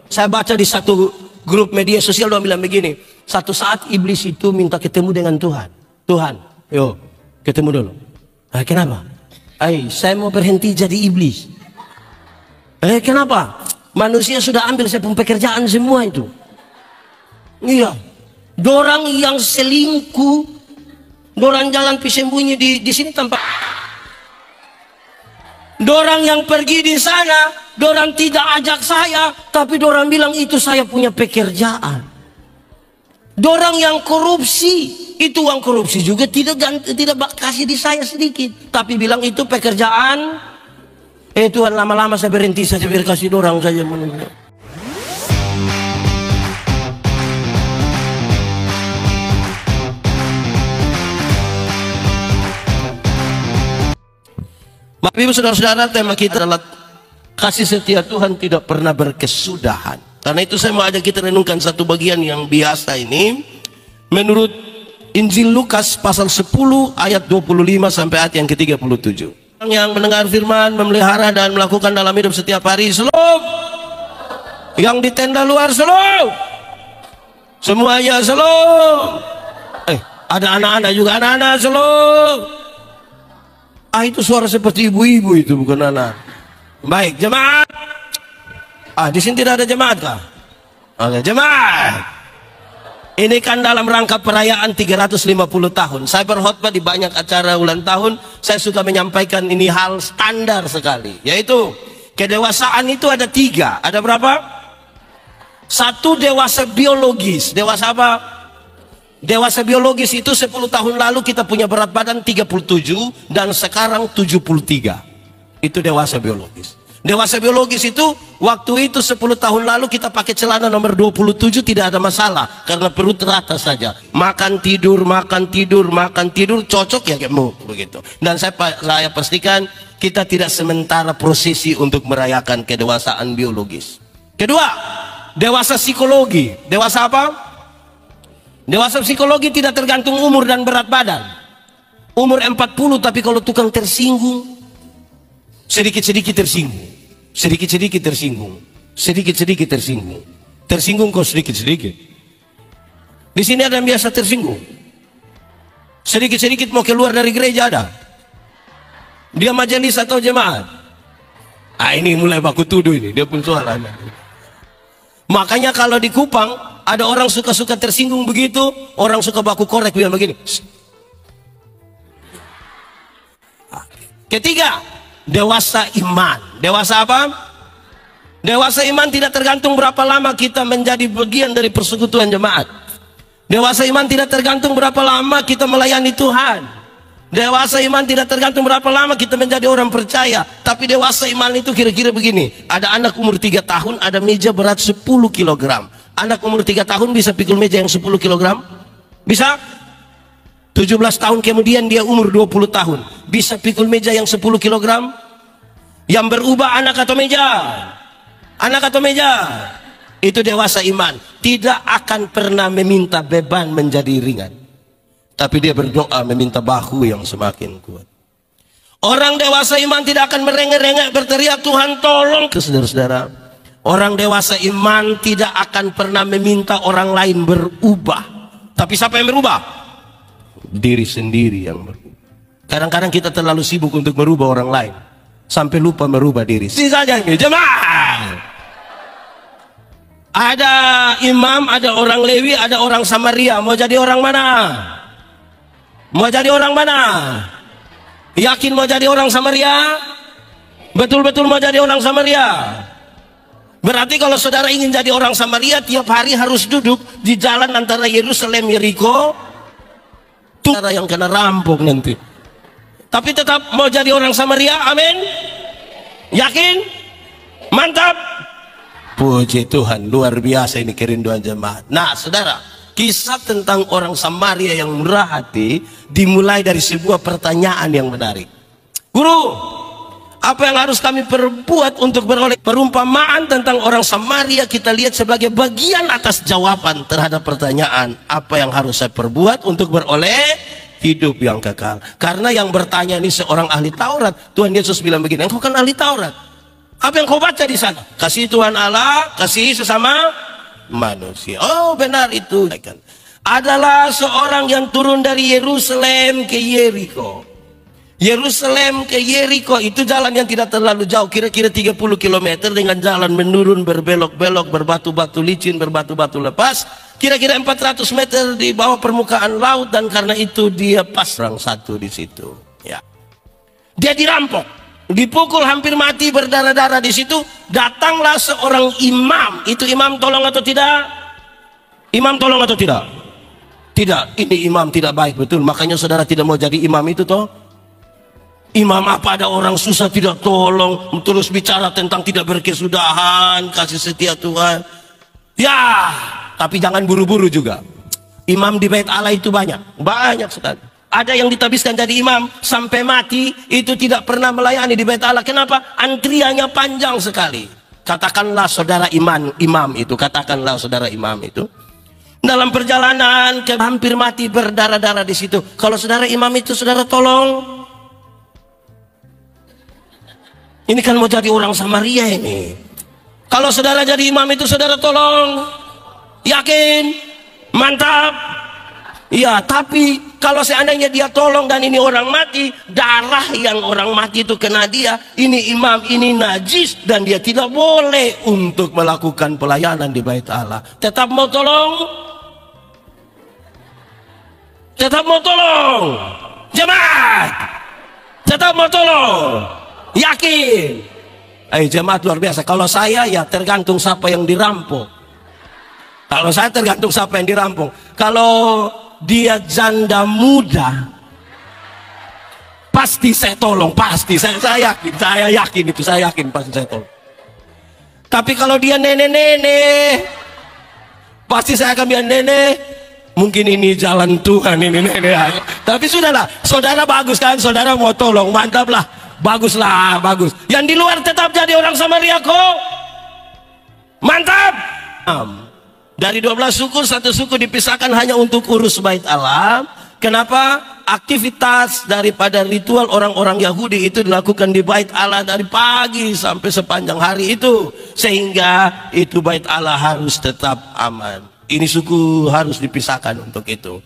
Saya baca di satu grup media sosial, dia bilang begini, satu saat iblis itu minta ketemu dengan Tuhan. Tuhan, yo ketemu dulu. Kenapa? Saya mau berhenti jadi iblis. Kenapa? Manusia sudah ambil saya pun pekerjaan semua itu. Iya. Dorang yang selingkuh, dorang jalan sembunyi di sini tanpa. Dorang yang pergi di sana, dorang tidak ajak saya, tapi dorang bilang itu saya punya pekerjaan. Dorang yang korupsi, itu uang korupsi juga tidak kasih di saya sedikit, tapi bilang itu pekerjaan. Tuhan, lama-lama saya berhenti saja, biar kasih dorang saja. Bapak Ibu saudara-saudara, tema kita adalah kasih setia Tuhan tidak pernah berkesudahan. Karena itu saya mau ajak kita renungkan satu bagian yang biasa ini menurut Injil Lukas pasal 10 ayat 25 sampai ayat yang ke-37. Yang mendengar firman, memelihara dan melakukan dalam hidup setiap hari, shalom. Yang di tenda luar, shalom. Semuanya shalom. Ada anak-anak juga, anak-anak shalom. Itu suara seperti ibu-ibu, itu bukan anak. Baik, jemaat. Di sini tidak ada jemaat kah? Oke, jemaat. Ini kan dalam rangka perayaan 350 tahun. Saya berkhotbah di banyak acara ulang tahun. Saya suka menyampaikan ini hal standar sekali, yaitu kedewasaan itu ada 3. Ada berapa? 1, dewasa biologis. Dewasa apa? Dewasa biologis itu 10 tahun lalu kita punya berat badan 37 dan sekarang 73. Itu dewasa biologis. Dewasa biologis itu waktu itu 10 tahun lalu kita pakai celana nomor 27 tidak ada masalah karena perut rata saja. Makan tidur, cocok ya gemuk begitu. Dan saya pastikan kita tidak sementara prosesi untuk merayakan kedewasaan biologis. Kedua, dewasa psikologi. Dewasa apa? Dewasa psikologi tidak tergantung umur dan berat badan. Umur 40 tapi kalau tukang tersinggung, sedikit-sedikit tersinggung. Sedikit-sedikit tersinggung. Sedikit-sedikit tersinggung. Tersinggung kok sedikit-sedikit. Di sini ada yang biasa tersinggung. Sedikit-sedikit mau keluar dari gereja ada. Dia majelis atau jemaat. Ini mulai baku tuduh ini. Dia pun soalannya. Makanya kalau di Kupang ada orang suka-suka tersinggung begitu, orang suka baku korek bilang begini. Ketiga, dewasa iman. Dewasa apa? Dewasa iman tidak tergantung berapa lama kita menjadi bagian dari persekutuan jemaat. Dewasa iman tidak tergantung berapa lama kita melayani Tuhan. Dewasa iman tidak tergantung berapa lama kita menjadi orang percaya. Tapi dewasa iman itu kira-kira begini. Ada anak umur 3 tahun, ada meja berat 10 kg. Anak umur 3 tahun bisa pikul meja yang 10 kg? Bisa? 17 tahun kemudian dia umur 20 tahun. Bisa pikul meja yang 10 kg? Yang berubah anak atau meja? Anak atau meja? Itu dewasa iman. Tidak akan pernah meminta beban menjadi ringan. Tapi dia berdoa meminta bahu yang semakin kuat. Orang dewasa iman tidak akan merengek-rengek berteriak Tuhan tolong. Saudara-saudara, orang dewasa iman tidak akan pernah meminta orang lain berubah. Tapi siapa yang berubah? Diri sendiri yang berubah. Kadang-kadang kita terlalu sibuk untuk merubah orang lain sampai lupa merubah diri. Sisanya jemaah. Ada imam, ada orang Lewi, ada orang Samaria. Mau jadi orang mana? Mau jadi orang mana? Yakin mau jadi orang Samaria? Betul-betul mau jadi orang Samaria? Berarti kalau saudara ingin jadi orang Samaria, tiap hari harus duduk di jalan antara Yerusalem, Yeriko. Itu cara yang kena rampok nanti. Tapi tetap mau jadi orang Samaria, amin? Yakin? Mantap? Puji Tuhan, luar biasa ini kerinduan jemaat. Nah saudara, kisah tentang orang Samaria yang murah hati dimulai dari sebuah pertanyaan yang menarik. Guru, apa yang harus kami perbuat untuk beroleh? Perumpamaan tentang orang Samaria kita lihat sebagai bagian atas jawaban terhadap pertanyaan apa yang harus saya perbuat untuk beroleh hidup yang kekal. Karena yang bertanya ini seorang ahli Taurat. Tuhan Yesus bilang begini, engkau kan ahli Taurat. Apa yang kau baca di sana? Kasih Tuhan Allah, kasih sesama manusia. Oh benar itu. Adalah seorang yang turun dari Yerusalem ke Yeriko. Yerusalem ke Yeriko itu jalan yang tidak terlalu jauh, kira-kira 30 km dengan jalan menurun, berbelok-belok, berbatu-batu licin, berbatu-batu lepas, kira-kira 400 meter di bawah permukaan laut, dan karena itu dia pas orang satu di situ. Ya. Dia dirampok, dipukul hampir mati, berdarah-darah di situ. Datanglah seorang imam. Itu imam tolong atau tidak? Imam tolong atau tidak? Tidak, ini imam tidak baik, betul. Makanya saudara tidak mau jadi imam itu toh. Imam apa, ada orang susah tidak tolong, terus bicara tentang tidak berkesudahan, kasih setia Tuhan. Ya, tapi jangan buru-buru juga. Imam di Bait Allah itu banyak sekali. Ada yang ditabiskan jadi imam sampai mati, itu tidak pernah melayani di Bait Allah. Kenapa? Antriannya panjang sekali. Katakanlah saudara imam itu, katakanlah saudara imam itu dalam perjalanan hampir mati, berdarah-darah di situ. Kalau saudara imam itu, saudara tolong. Ini kan mau jadi orang Samaria ini. Kalau saudara jadi imam itu, saudara tolong. Yakin? Mantap? Ya, tapi kalau seandainya dia tolong dan ini orang mati, darah yang orang mati itu kena dia, ini imam, ini najis, dan dia tidak boleh untuk melakukan pelayanan di Bait Allah. Tetap mau tolong? Tetap mau tolong? Jemaat, tetap mau tolong? Yakin? Jemaat luar biasa. Kalau saya ya tergantung siapa yang dirampok. Kalau saya tergantung siapa yang dirampok. Kalau dia janda muda, pasti saya tolong, pasti saya yakin itu, saya yakin pasti saya tolong. Tapi kalau dia nenek-nenek, pasti saya akan bilang, nenek, mungkin ini jalan Tuhan ini nenek. Tapi sudahlah, saudara bagus kan, saudara mau tolong, mantap lah. Baguslah, bagus. Yang di luar tetap jadi orang Samaria kok. Mantap. Dari 12 suku, satu suku dipisahkan hanya untuk urus Bait Allah. Kenapa? Aktivitas daripada ritual orang-orang Yahudi itu dilakukan di Bait Allah dari pagi sampai sepanjang hari itu. Sehingga itu Bait Allah harus tetap aman. Ini suku harus dipisahkan untuk itu.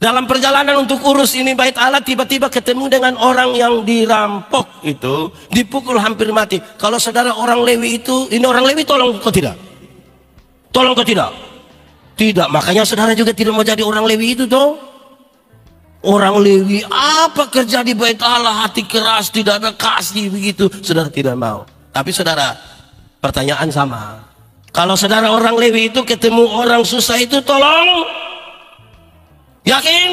Dalam perjalanan untuk urus ini Bait Allah, tiba-tiba ketemu dengan orang yang dirampok itu, dipukul hampir mati. Kalau saudara orang Lewi itu, ini orang Lewi tolong kok tidak? Tolong kok tidak? Tidak, makanya saudara juga tidak mau jadi orang Lewi itu toh. Orang Lewi apa kerja di Bait Allah, hati keras, tidak ada kasih begitu, saudara tidak mau. Tapi saudara, pertanyaan sama. Kalau saudara orang Lewi itu ketemu orang susah itu tolong? Yakin?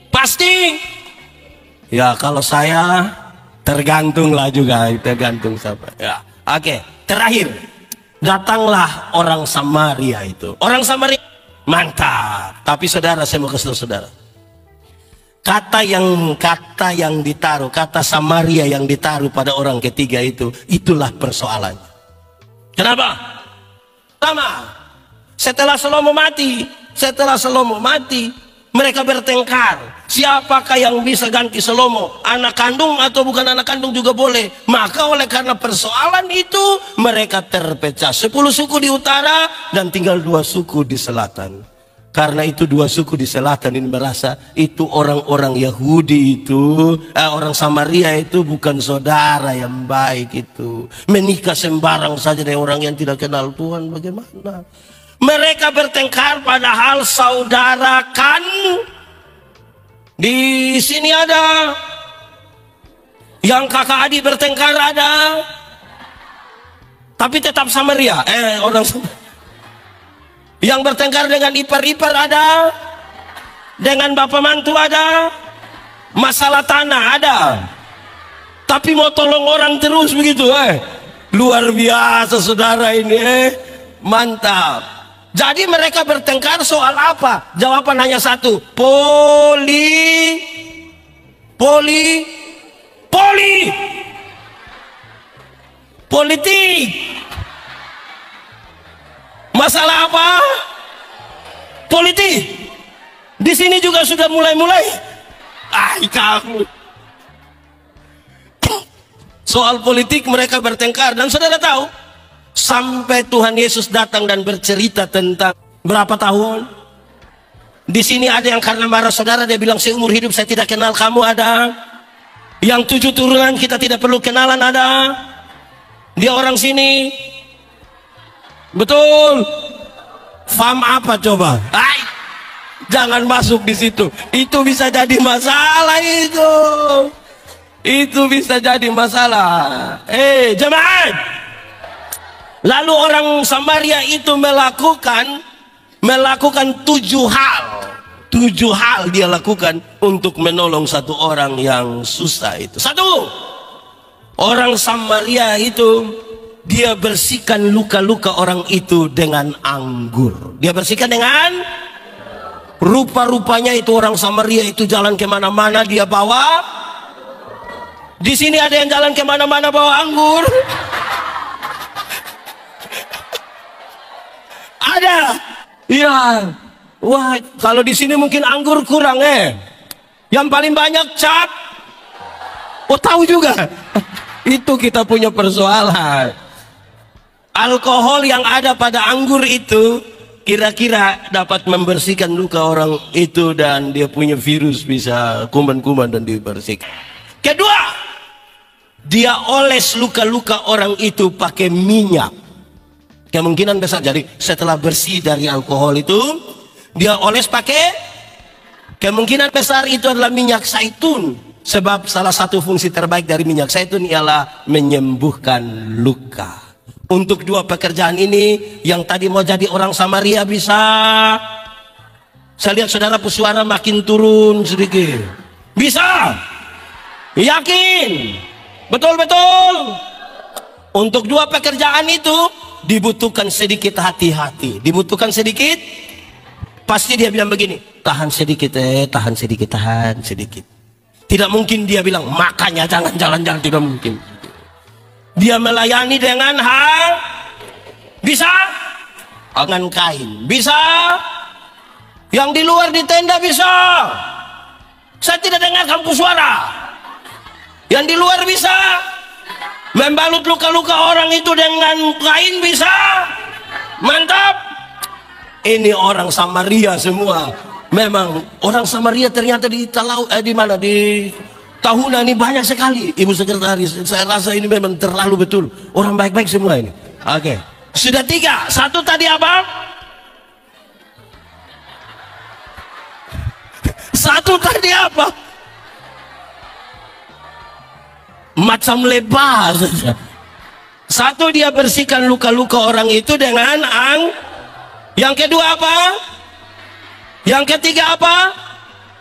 Pasti? Ya kalau saya tergantung lah juga, tergantung siapa. Ya, oke. Terakhir, datanglah orang Samaria itu. Orang Samaria mantap. Tapi saudara, saya mau kasih tahu saudara. Kata yang ditaruh, kata Samaria yang ditaruh pada orang ketiga itu, itulah persoalannya. Kenapa? Sama. Setelah Salomo mati, mereka bertengkar. Siapakah yang bisa ganti Salomo? Anak kandung atau bukan anak kandung juga boleh. Maka oleh karena persoalan itu, mereka terpecah. 10 suku di utara dan tinggal 2 suku di selatan. Karena itu 2 suku di selatan ini merasa itu orang-orang Yahudi itu, orang Samaria itu bukan saudara yang baik itu. Menikah sembarang saja dengan orang yang tidak kenal Tuhan, bagaimana? Mereka bertengkar padahal saudara kan. Di sini ada yang kakak adik bertengkar ada. Tapi tetap Samaria, orang Samaria. Yang bertengkar dengan ipar-ipar ada. Dengan bapak mantu ada. Masalah tanah ada. Tapi mau tolong orang terus begitu, Luar biasa saudara ini, mantap. Jadi mereka bertengkar soal apa? Jawaban hanya satu. Politik. Masalah apa? Politik. Di sini juga sudah mulai. Kamu. Soal politik mereka bertengkar. Dan saudara tahu, sampai Tuhan Yesus datang dan bercerita tentang berapa tahun. Di sini ada yang karena marah saudara, dia bilang seumur hidup saya tidak kenal kamu, ada. Yang 7 turunan kita tidak perlu kenalan, ada. Dia orang sini. Betul. Faham apa coba? Hai, jangan masuk di situ. Itu bisa jadi masalah itu. Itu bisa jadi masalah. Jemaat. Lalu orang Samaria itu melakukan 7 hal. 7 hal dia lakukan untuk menolong satu orang yang susah itu. 1, orang Samaria itu dia bersihkan luka-luka orang itu dengan anggur. Dia bersihkan dengan rupa-rupanya itu orang Samaria itu jalan kemana-mana dia bawa. Di sini ada yang jalan kemana-mana bawa anggur. Ada. Iya. Wah, kalau di sini mungkin anggur kurang Yang paling banyak cat. Oh, tahu juga. Itu kita punya persoalan. Alkohol yang ada pada anggur itu kira-kira dapat membersihkan luka orang itu dan dia punya virus bisa kuman-kuman dan dibersihkan. Kedua, dia oles luka-luka orang itu pakai minyak. Kemungkinan besar jadi setelah bersih dari alkohol itu dia oles pakai, kemungkinan besar itu adalah minyak zaitun. Sebab salah satu fungsi terbaik dari minyak zaitun ialah menyembuhkan luka. Untuk 2 pekerjaan ini, yang tadi mau jadi orang Samaria bisa. Saya lihat saudara suara makin turun sedikit. Bisa. Yakin. Betul-betul. Untuk 2 pekerjaan itu dibutuhkan sedikit hati-hati. Dibutuhkan sedikit. Pasti dia bilang begini, tahan sedikit tahan sedikit, tahan sedikit. Tidak mungkin dia bilang makanya jangan jalan-jalan, tidak mungkin. Dia melayani dengan hal bisa dengan kain, bisa yang di luar di tenda bisa. Saya tidak dengar kamu suara. Yang di luar bisa membalut luka-luka orang itu dengan kain bisa. Mantap. Ini orang Samaria semua. Memang orang Samaria ternyata di mana di Tahuna ini banyak sekali. Ibu sekretaris, saya rasa ini memang terlalu betul. Orang baik-baik semua ini. Oke. Sudah 3. 1 tadi apa? 1 tadi apa? Macam lebar saja. 1 dia bersihkan luka-luka orang itu dengan Yang kedua apa? Yang ketiga apa?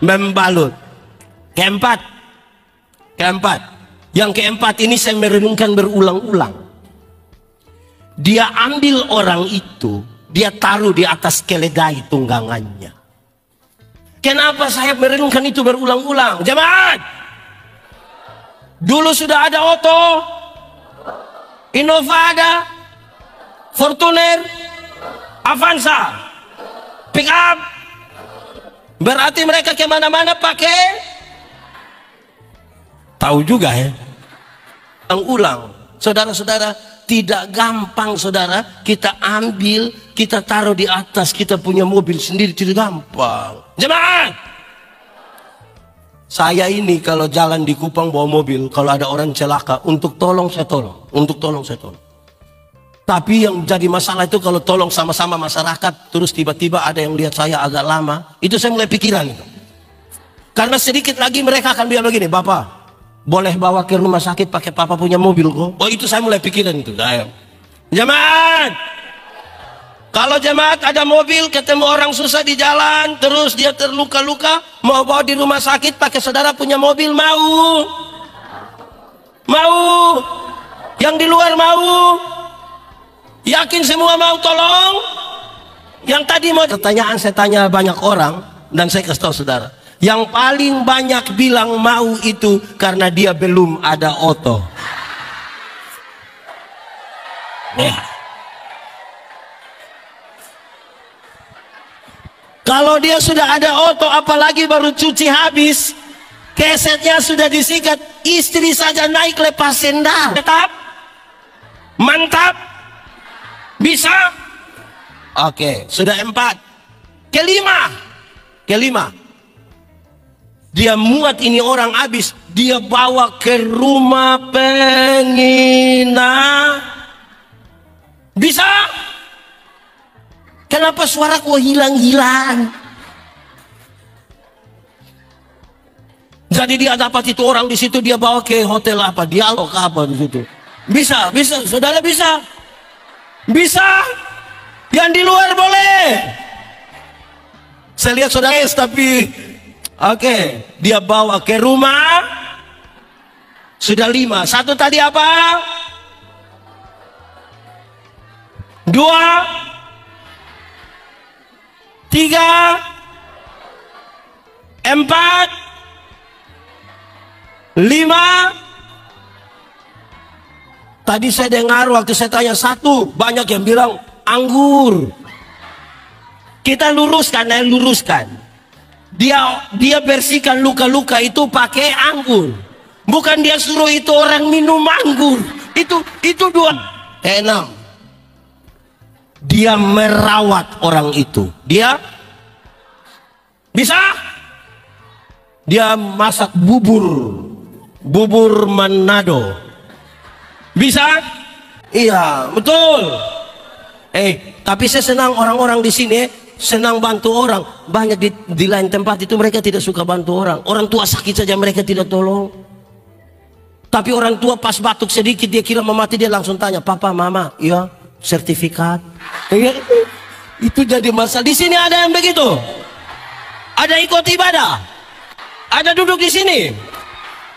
Membalut. Keempat. Yang keempat ini saya merenungkan berulang-ulang. Dia ambil orang itu, dia taruh di atas keledai tunggangannya. Kenapa saya merenungkan itu berulang-ulang? Jemaat, dulu sudah ada Otto, Innova ada, Fortuner, Avanza, pick up. Berarti mereka kemana-mana pakai. Tahu juga ulang. Saudara-saudara, tidak gampang saudara. Kita ambil, kita taruh di atas, kita punya mobil sendiri, tidak gampang. Jemaat, saya ini kalau jalan di Kupang bawa mobil, kalau ada orang celaka, untuk tolong saya tolong, untuk tolong saya tolong. Tapi yang jadi masalah itu kalau tolong sama-sama masyarakat, terus tiba-tiba ada yang lihat saya agak lama, itu saya mulai pikiran itu. Karena sedikit lagi mereka akan bilang begini, Bapak, boleh bawa ke rumah sakit pakai papa punya mobil kok? Oh, itu saya mulai pikiran itu. Jemaat, kalau jemaat ada mobil, ketemu orang susah di jalan, terus dia terluka-luka, mau bawa di rumah sakit pakai saudara punya mobil, mau? Mau? Yang di luar mau? Yakin semua mau tolong? Yang tadi mau pertanyaan saya tanya banyak orang, dan saya kasih tahu saudara, yang paling banyak bilang mau itu karena dia belum ada Otto. Kalau dia sudah ada Otto, apalagi baru cuci habis, kesetnya sudah disikat, istri saja naik lepas sendal. Tetap? Mantap? Bisa? Oke, sudah 4. Kelima. Dia muat ini orang habis. Dia bawa ke rumah pengina. Bisa? Kenapa suaraku hilang-hilang? Jadi dia dapat itu orang di situ, dia bawa ke hotel apa, dialog apa di situ. Bisa, saudara bisa. Bisa. Yang di luar boleh. Saya lihat saudara tapi oke, dia bawa ke rumah. Sudah 5. 1 tadi apa? 2, 3, 4, 5. Tadi saya dengar waktu saya tanya 1, banyak yang bilang anggur. Kita luruskan. Dia bersihkan luka-luka itu pakai anggur. Bukan dia suruh itu orang minum anggur. Itu 2. 6. Dia merawat orang itu. Dia bisa. Dia masak bubur Manado. Bisa? Iya, betul. Tapi saya senang orang-orang di sini senang bantu orang. Banyak di lain tempat itu mereka tidak suka bantu orang. Orang tua sakit saja mereka tidak tolong. Tapi orang tua pas batuk sedikit dia kira mau mati, dia langsung tanya, "Papa, Mama, iya, sertifikat." Itu jadi masalah. Di sini ada yang begitu. Ada ikut ibadah. Ada duduk di sini.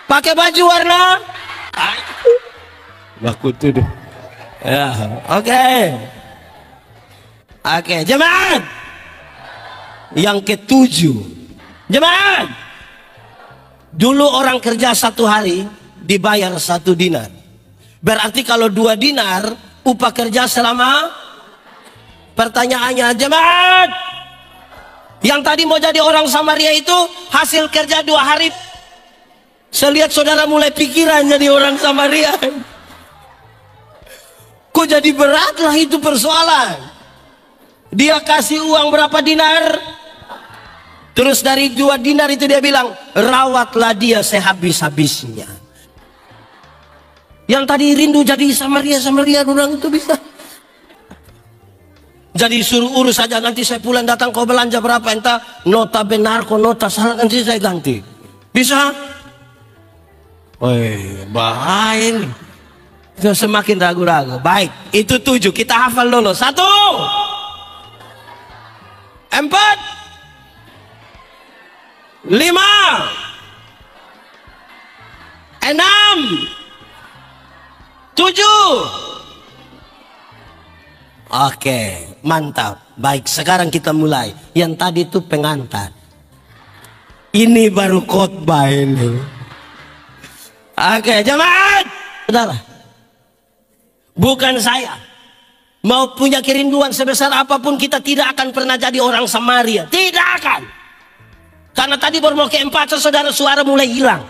Pakai baju warna. Aku tuh. Ya, oke, jemaat. Yang ke-7, jemaat. Dulu orang kerja 1 hari dibayar 1 dinar. Berarti kalau 2 dinar upah kerja selama. Pertanyaannya, jemaat, yang tadi mau jadi orang Samaria itu hasil kerja 2 hari. Saya lihat saudara mulai pikiran jadi orang Samaria. Kok jadi berat lah itu persoalan. Dia kasih uang berapa dinar? Terus dari 2 dinar itu dia bilang, rawatlah dia sehabis-habisnya. Yang tadi rindu jadi Samaria orang itu bisa. Jadi suruh urus saja, nanti saya pulang datang kau belanja berapa, entah nota benar kau nota salah nanti saya ganti. Bisa? Bahaya nih. Semakin ragu-ragu. Baik, itu 7. Kita hafal dulu. 1, 4, 5, 6, 7. Oke, mantap. Baik, sekarang kita mulai. Yang tadi itu pengantar. Ini baru khotbah ini. Oke, jemaat. Saudara, bukan saya mau punya kerinduan sebesar apapun, kita tidak akan pernah jadi orang Samaria. Tidak akan. Karena tadi baru mau ke-4, saudara, suara mulai hilang.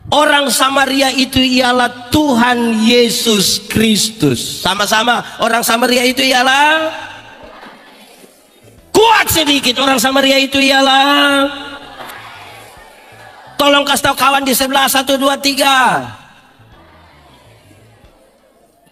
Orang Samaria itu ialah Tuhan Yesus Kristus. Sama-sama, orang Samaria itu ialah, kuat sedikit, orang Samaria itu ialah, tolong kasih tahu kawan di sebelah, 1, 2, 3.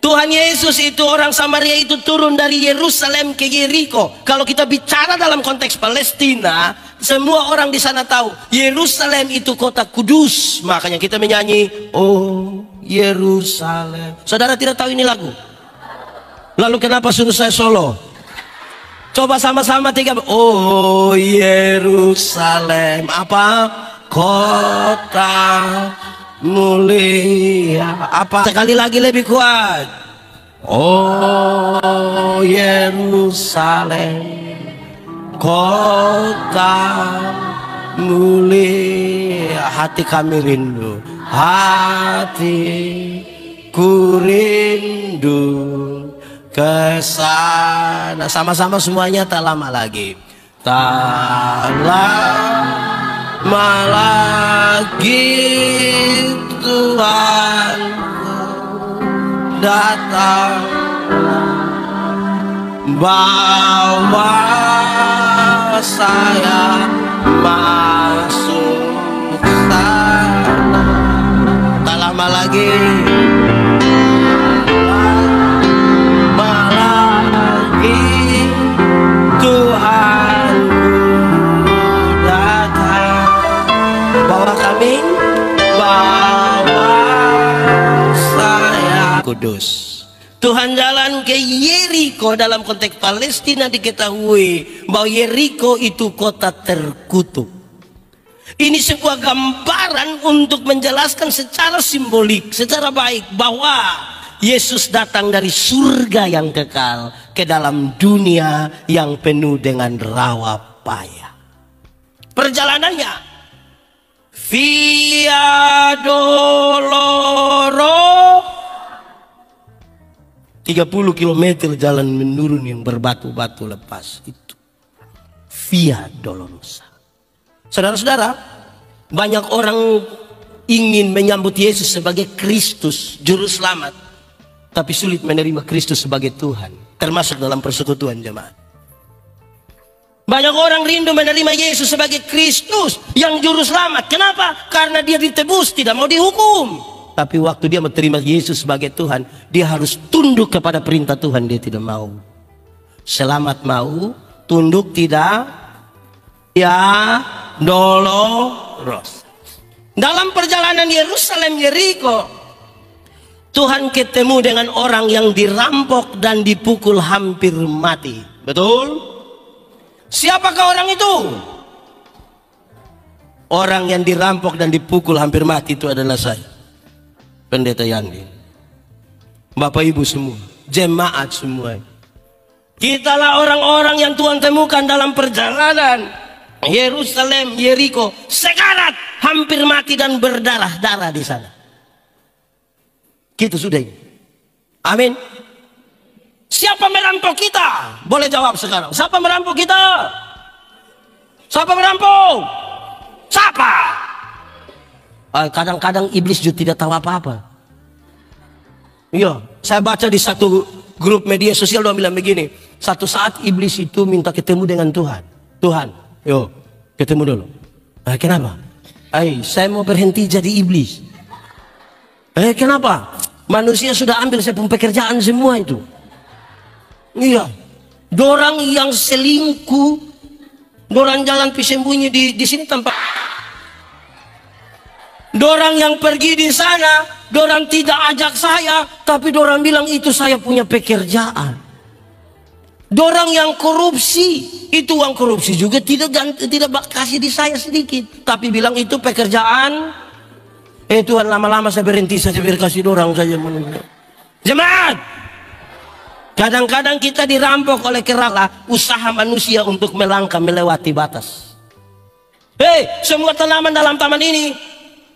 Tuhan Yesus itu, orang Samaria itu turun dari Yerusalem ke Yeriko. Kalau kita bicara dalam konteks Palestina, semua orang di sana tahu Yerusalem itu kota kudus. Makanya kita menyanyi, oh Yerusalem. Saudara tidak tahu ini lagu? Lalu kenapa suruh saya solo? Coba sama-sama 3. Oh Yerusalem, apa? Kota mulia. Apa? Sekali lagi lebih kuat. Oh Yerusalem, kota mulia. Hati kami rindu, hatiku rindu ke sana. Sama-sama semuanya, tak lama lagi. Tak lama Malagi Tuhan datang, bawa saya masuk sana. Tak lama lagi, malagi Tuhan datang, bawa kami, bawa saya kudus. Tuhan jalan ke Yeriko. Dalam konteks Palestina diketahui bahwa Yeriko itu kota terkutuk. Ini sebuah gambaran untuk menjelaskan secara simbolik, secara baik, bahwa Yesus datang dari surga yang kekal ke dalam dunia yang penuh dengan rawa payah. Perjalanannya Via Dolorosa, 30 km jalan menurun yang berbatu-batu lepas itu. Via Dolorosa. Saudara-saudara, banyak orang ingin menyambut Yesus sebagai Kristus, juru selamat, tapi sulit menerima Kristus sebagai Tuhan, termasuk dalam persekutuan jemaat. Banyak orang rindu menerima Yesus sebagai Kristus yang juru selamat. Kenapa? Karena dia ditebus, tidak mau dihukum. Tapi waktu dia menerima Yesus sebagai Tuhan, dia harus tunduk kepada perintah Tuhan. Dia tidak mau. Selamat mau, tunduk tidak. Ya, Dolorosa. Dalam perjalanan Yerusalem Yeriko, Tuhan ketemu dengan orang yang dirampok dan dipukul hampir mati. Betul? Siapakah orang itu? Orang yang dirampok dan dipukul hampir mati itu adalah saya, Pendeta Yandi, Bapak Ibu semua, jemaat semua. Kitalah orang-orang yang Tuhan temukan dalam perjalanan Yerusalem Yeriko, sekarat, hampir mati dan berdarah-darah di sana. Kita sudah ini. Amin. Siapa merampok kita? Boleh jawab sekarang. Siapa merampok kita? Siapa merampok? Siapa? Kadang-kadang iblis juga tidak tahu apa-apa. Iya, saya baca di satu grup media sosial, dia bilang begini. Satu saat iblis itu minta ketemu dengan Tuhan. Tuhan, yo, ketemu dulu. Kenapa? Saya mau berhenti jadi iblis. Kenapa? Manusia sudah ambil saya pun pekerjaan semua itu. Iya, dorang yang selingkuh, dorang jalan pisembunyi di sini tanpa. Dorang yang pergi di sana, dorang tidak ajak saya, tapi dorang bilang itu saya punya pekerjaan. Dorang yang korupsi, itu uang korupsi juga tidak kasih di saya sedikit, tapi bilang itu pekerjaan. Tuhan, lama-lama saya berhenti saja, biar kasih dorang saja. Jemaat, kadang-kadang kita dirampok oleh kerala usaha manusia untuk melangkah melewati batas. Semua tanaman dalam taman ini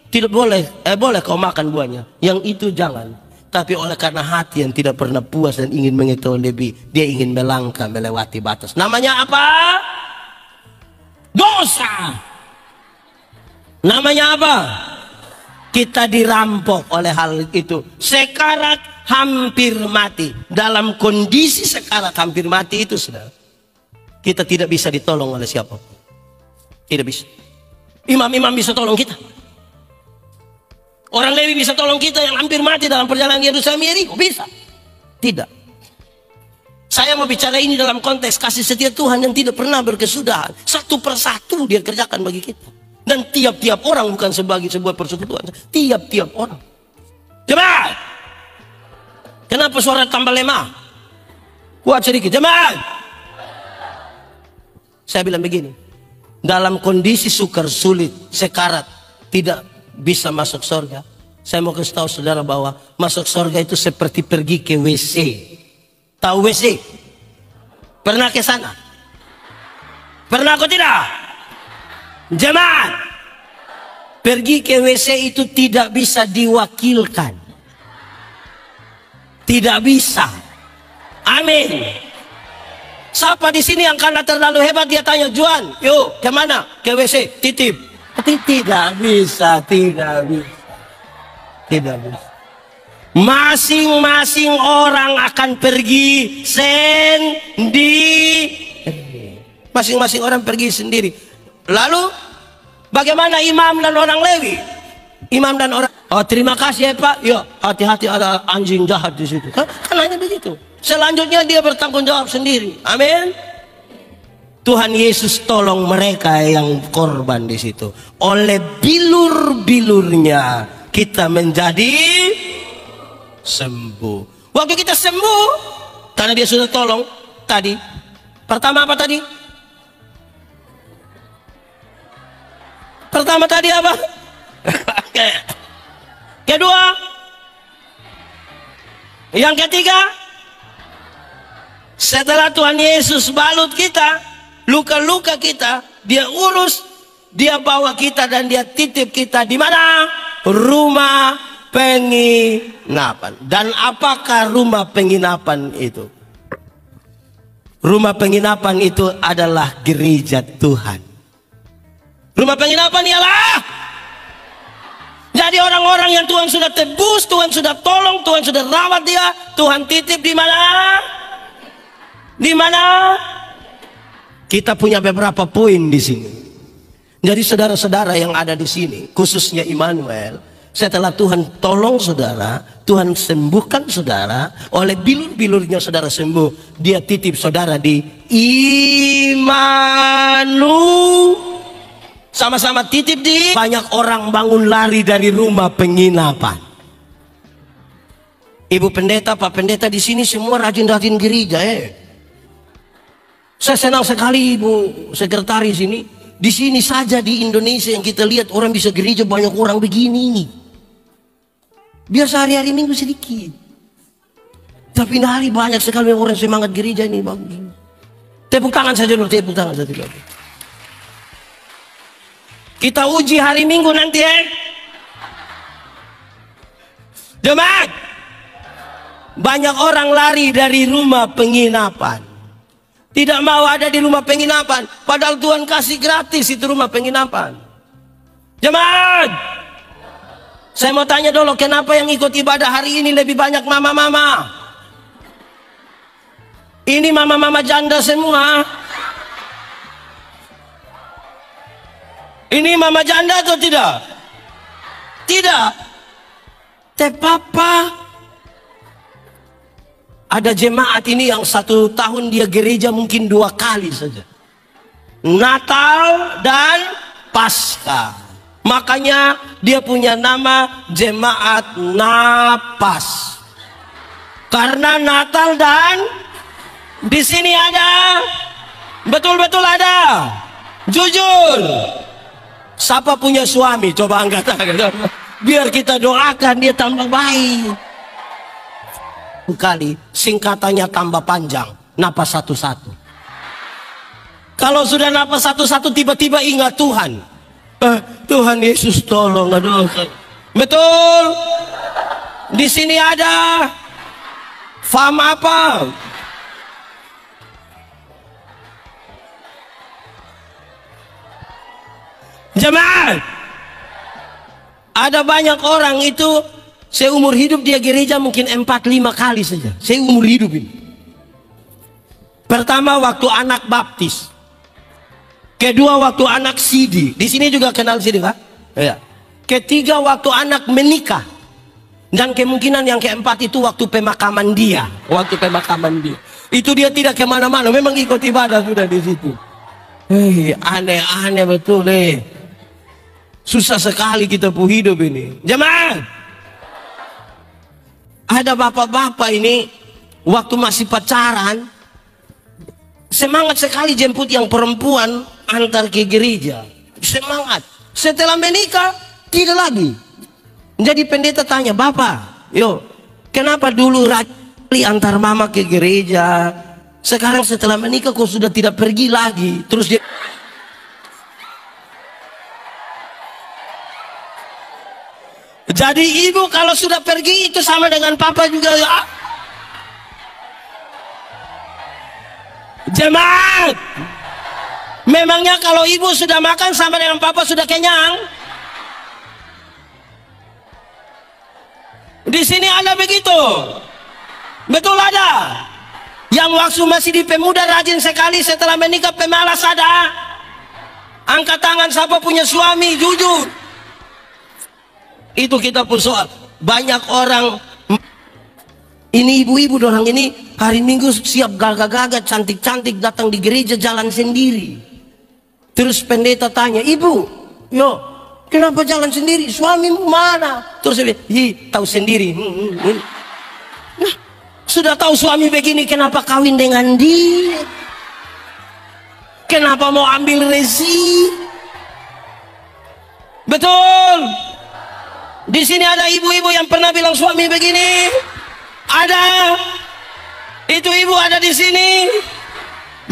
tidak boleh, boleh kau makan buahnya. Yang itu jangan. Tapi oleh karena hati yang tidak pernah puas dan ingin mengetahui lebih, dia ingin melangkah melewati batas. Namanya apa? Dosa. Namanya apa? Kita dirampok oleh hal itu. Sekarat, hampir mati. Dalam kondisi sekarat hampir mati itu, saudara, kita tidak bisa ditolong oleh siapapun. Tidak bisa. Imam-imam bisa tolong kita. Orang Lewi bisa tolong kita yang hampir mati dalam perjalanan Yerusalem Yeriko. Bisa. Tidak. Saya mau bicara ini dalam konteks kasih setia Tuhan yang tidak pernah berkesudahan. Satu persatu dia kerjakan bagi kita. Dan tiap-tiap orang, bukan sebagai sebuah persekutuan. Tiap-tiap orang. Jemaat, kenapa suara tambah lemah? Kuat sedikit. Jemaat, saya bilang begini. Dalam kondisi sukar, sulit, sekarat, tidak bisa masuk surga, saya mau kasih tahu saudara bahwa masuk surga itu seperti pergi ke WC. Tahu WC? Pernah ke sana? Pernah atau tidak? Jemaat, pergi ke WC itu tidak bisa diwakilkan. Tidak bisa. Amin. Siapa di sini yang karena terlalu hebat dia tanya, Juan, yuk kemana? Ke WC, titip. Tidak bisa, tidak bisa. Tidak bisa. Masing-masing orang akan pergi sendiri. Masing-masing orang pergi sendiri. Lalu bagaimana imam dan orang Lewi? Imam dan orang, oh terima kasih ya Pak. Ya hati-hati ada anjing jahat di situ. Kan hanya begitu. Selanjutnya dia bertanggung jawab sendiri. Amin. Tuhan Yesus tolong mereka yang korban di situ. Oleh bilur-bilurnya kita menjadi sembuh. Waktu kita sembuh karena dia sudah tolong tadi. Pertama apa tadi? Pertama tadi apa? Kedua, yang ketiga, setelah Tuhan Yesus balut kita, luka-luka kita, dia urus, dia bawa kita dan dia titip kita di mana? Rumah penginapan. Dan apakah rumah penginapan itu? Rumah penginapan itu adalah gereja Tuhan. Rumah penginapan ialah jadi orang-orang yang Tuhan sudah tebus, Tuhan sudah tolong, Tuhan sudah rawat dia, Tuhan titip di mana? Di mana? Kita punya beberapa poin di sini. Jadi saudara-saudara yang ada di sini, khususnya Immanuel, setelah Tuhan tolong saudara, Tuhan sembuhkan saudara, oleh bilur-bilurnya saudara sembuh, dia titip saudara di Immanuel. Sama-sama titip di. Banyak orang bangun lari dari rumah penginapan. Ibu pendeta, Pak pendeta di sini semua rajin-rajin gereja. Saya senang sekali Ibu sekretaris ini. Di sini saja di Indonesia yang kita lihat orang bisa gereja banyak orang begini. Biasa hari-hari Minggu sedikit. Tapi hari banyak sekali orang semangat gereja ini bagus. Tepuk tangan saja dulu, tepuk tangan saja dulu. Kita uji hari Minggu nanti Jemaat, banyak orang lari dari rumah penginapan. Tidak mau ada di rumah penginapan. Padahal Tuhan kasih gratis itu rumah penginapan. Jemaat, saya mau tanya dulu, kenapa yang ikut ibadah hari ini lebih banyak mama-mama? Ini mama-mama janda semua. Ini mama janda atau tidak? Tidak. Papa, ada jemaat ini yang 1 tahun dia gereja mungkin 2 kali saja. Natal dan Paskah. Makanya dia punya nama jemaat Napas. Karena Natal dan di sini ada, betul-betul ada. Jujur. Siapa punya suami? Coba angkat tangan. Biar kita doakan dia tambah baik. Kali singkatannya tambah panjang. Napas 11. Kalau sudah napas 11 tiba-tiba ingat Tuhan. Tuhan Yesus tolong. Aduh. Betul. Di sini ada. Fam apa? Jemaat, ada banyak orang itu seumur hidup dia gereja mungkin 4-5 kali saja. Seumur hidup ini. Pertama waktu anak baptis. Kedua waktu anak sidi. Di sini juga kenal sidi Pak? Ya. Ketiga waktu anak menikah. Dan kemungkinan yang keempat itu waktu pemakaman dia. Waktu pemakaman dia. Itu dia tidak kemana-mana. Memang ikut ibadah sudah di situ. Aneh-aneh betul Susah sekali kita pun hidup ini. Jemaat, ada bapak-bapak ini waktu masih pacaran semangat sekali jemput yang perempuan antar ke gereja. Semangat. Setelah menikah tidak lagi. Jadi pendeta tanya, "Bapak, kenapa dulu rajin antar mama ke gereja? Sekarang setelah menikah kok sudah tidak pergi lagi?" Terus dia, jadi ibu kalau sudah pergi itu sama dengan papa juga. Jemaat, Memangnya kalau ibu sudah makan sama dengan papa sudah kenyang? Di sini ada begitu. Betul ada. Yang waktu masih di pemuda rajin sekali, setelah menikah pemalas ada. Angkat tangan siapa punya suami jujur. Itu kita persoal. Banyak orang, ini ibu-ibu dorang ini hari Minggu siap gagah-gagah cantik-cantik datang di gereja jalan sendiri. Terus pendeta tanya, ibu, yo kenapa jalan sendiri? Suamimu mana? Terus dia bilang, tahu sendiri. Nah, sudah tahu suami begini, kenapa kawin dengan dia? Kenapa mau ambil resi? Betul. Di sini ada ibu-ibu yang pernah bilang suami begini. Ada. Itu ibu ada di sini.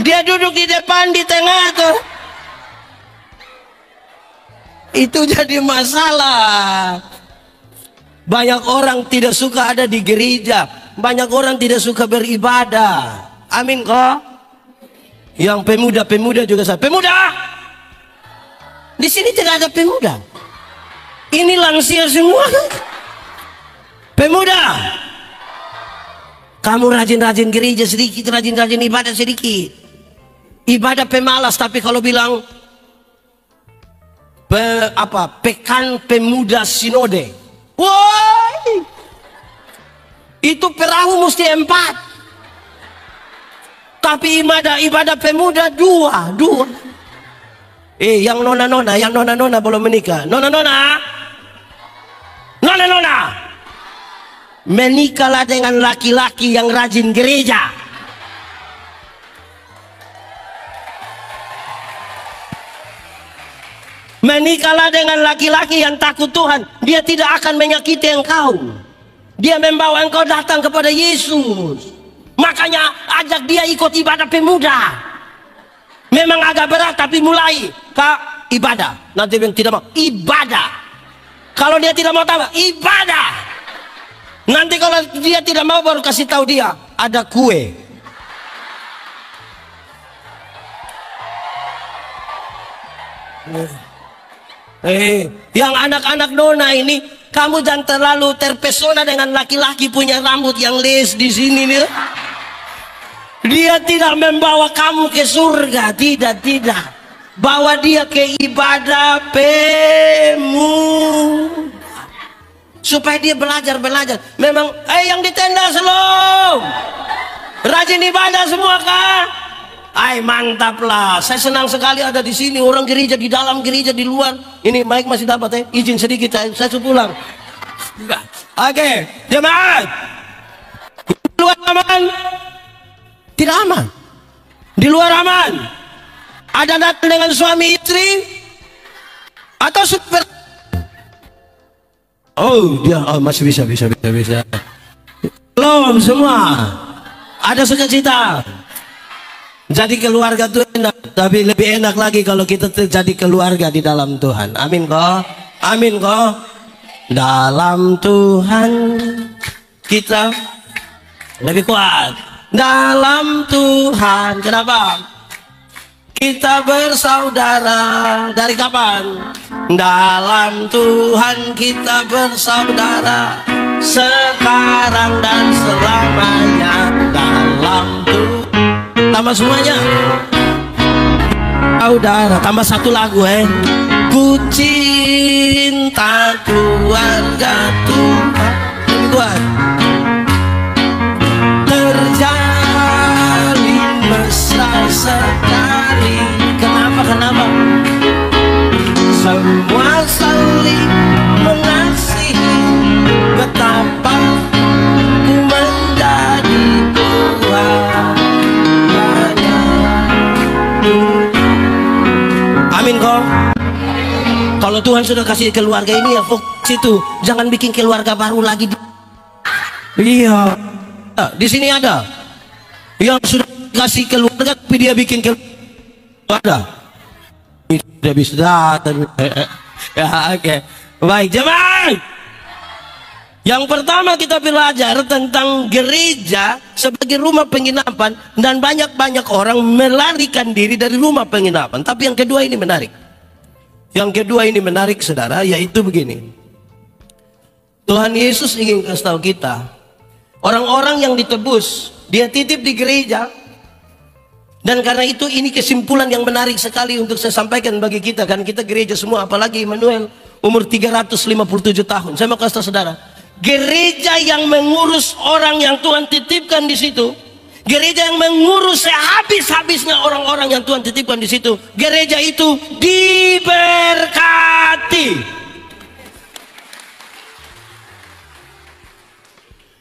Dia duduk di depan, di tengah tuh. Itu jadi masalah. Banyak orang tidak suka ada di gereja. Banyak orang tidak suka beribadah. Amin kok. Yang pemuda-pemuda juga saya. Pemuda. Di sini tidak ada pemuda. Ini lansia semua. Pemuda. Kamu rajin-rajin gereja sedikit, rajin-rajin ibadah sedikit. Ibadah pemalas, tapi kalau bilang pekan pemuda sinode. Woi. Itu perahu mesti 4. Tapi ibadah pemuda 2. Yang nona-nona belum menikah. Nona-nona. Menikahlah dengan laki-laki yang rajin gereja. Menikahlah dengan laki-laki yang takut Tuhan. Dia tidak akan menyakiti engkau. Dia membawa engkau datang kepada Yesus. Makanya ajak dia ikut ibadah pemuda. Memang agak berat, tapi mulai Kak, ibadah. Nanti yang tidak mau, ibadah. Kalau dia tidak mau tambah, ibadah. Nanti kalau dia tidak mau baru kasih tahu dia ada kue. Yang anak-anak nona ini, kamu jangan terlalu terpesona dengan laki-laki punya rambut yang les di sini nih. Dia tidak membawa kamu ke surga, tidak. Bawa dia ke ibadah pemuda. Supaya dia belajar. Memang, yang di tenda slow. Rajin ibadah semua kah? Mantap lah. Saya senang sekali ada di sini orang gereja, di dalam gereja, di luar. Ini mic masih dapat izin sedikit saya pulang. Oke, jemaat. Di luar aman? Tidak aman. Di luar aman. Ada datang dengan suami istri atau super. Dia masih bisa. Belum semua. Ada sukacita. Jadi keluarga itu enak, tapi lebih enak lagi kalau kita jadi keluarga di dalam Tuhan. Amin kok. Dalam Tuhan kita lebih kuat. Dalam Tuhan. Kenapa? Kita bersaudara. Dari kapan? Dalam Tuhan kita bersaudara, sekarang dan selamanya. Dalam Tuhan. Tambah semuanya. Saudara, tambah satu lagu Ku cinta keluarga Tuhan. Lebih kuat. Terjalin mesra sekali. Kenapa? Semua saling mengasihi. Betapa ku menjadi Tuhan. Amin kok. Kalau Tuhan sudah kasih keluarga ini ya fokus itu. Jangan bikin keluarga baru lagi. Iya. Di sini ada yang sudah kasih keluarga tapi dia bikin keluarga. Tidak bisa datang. Ya oke. Baik jemaat. Yang pertama kita belajar tentang gereja sebagai rumah penginapan, dan banyak-banyak orang melarikan diri dari rumah penginapan. Tapi yang kedua ini menarik. Yang kedua ini menarik, saudara, yaitu begini. Tuhan Yesus ingin kasih tahu kita, orang-orang yang ditebus, dia titip di gereja. Dan karena itu ini kesimpulan yang menarik sekali untuk saya sampaikan bagi kita. Kan kita gereja semua, apalagi Immanuel umur 357 tahun. Saya mau kasih tahu saudara, gereja yang mengurus orang yang Tuhan titipkan di situ, gereja yang mengurus sehabis-habisnya orang-orang yang Tuhan titipkan di situ, gereja itu diberkati.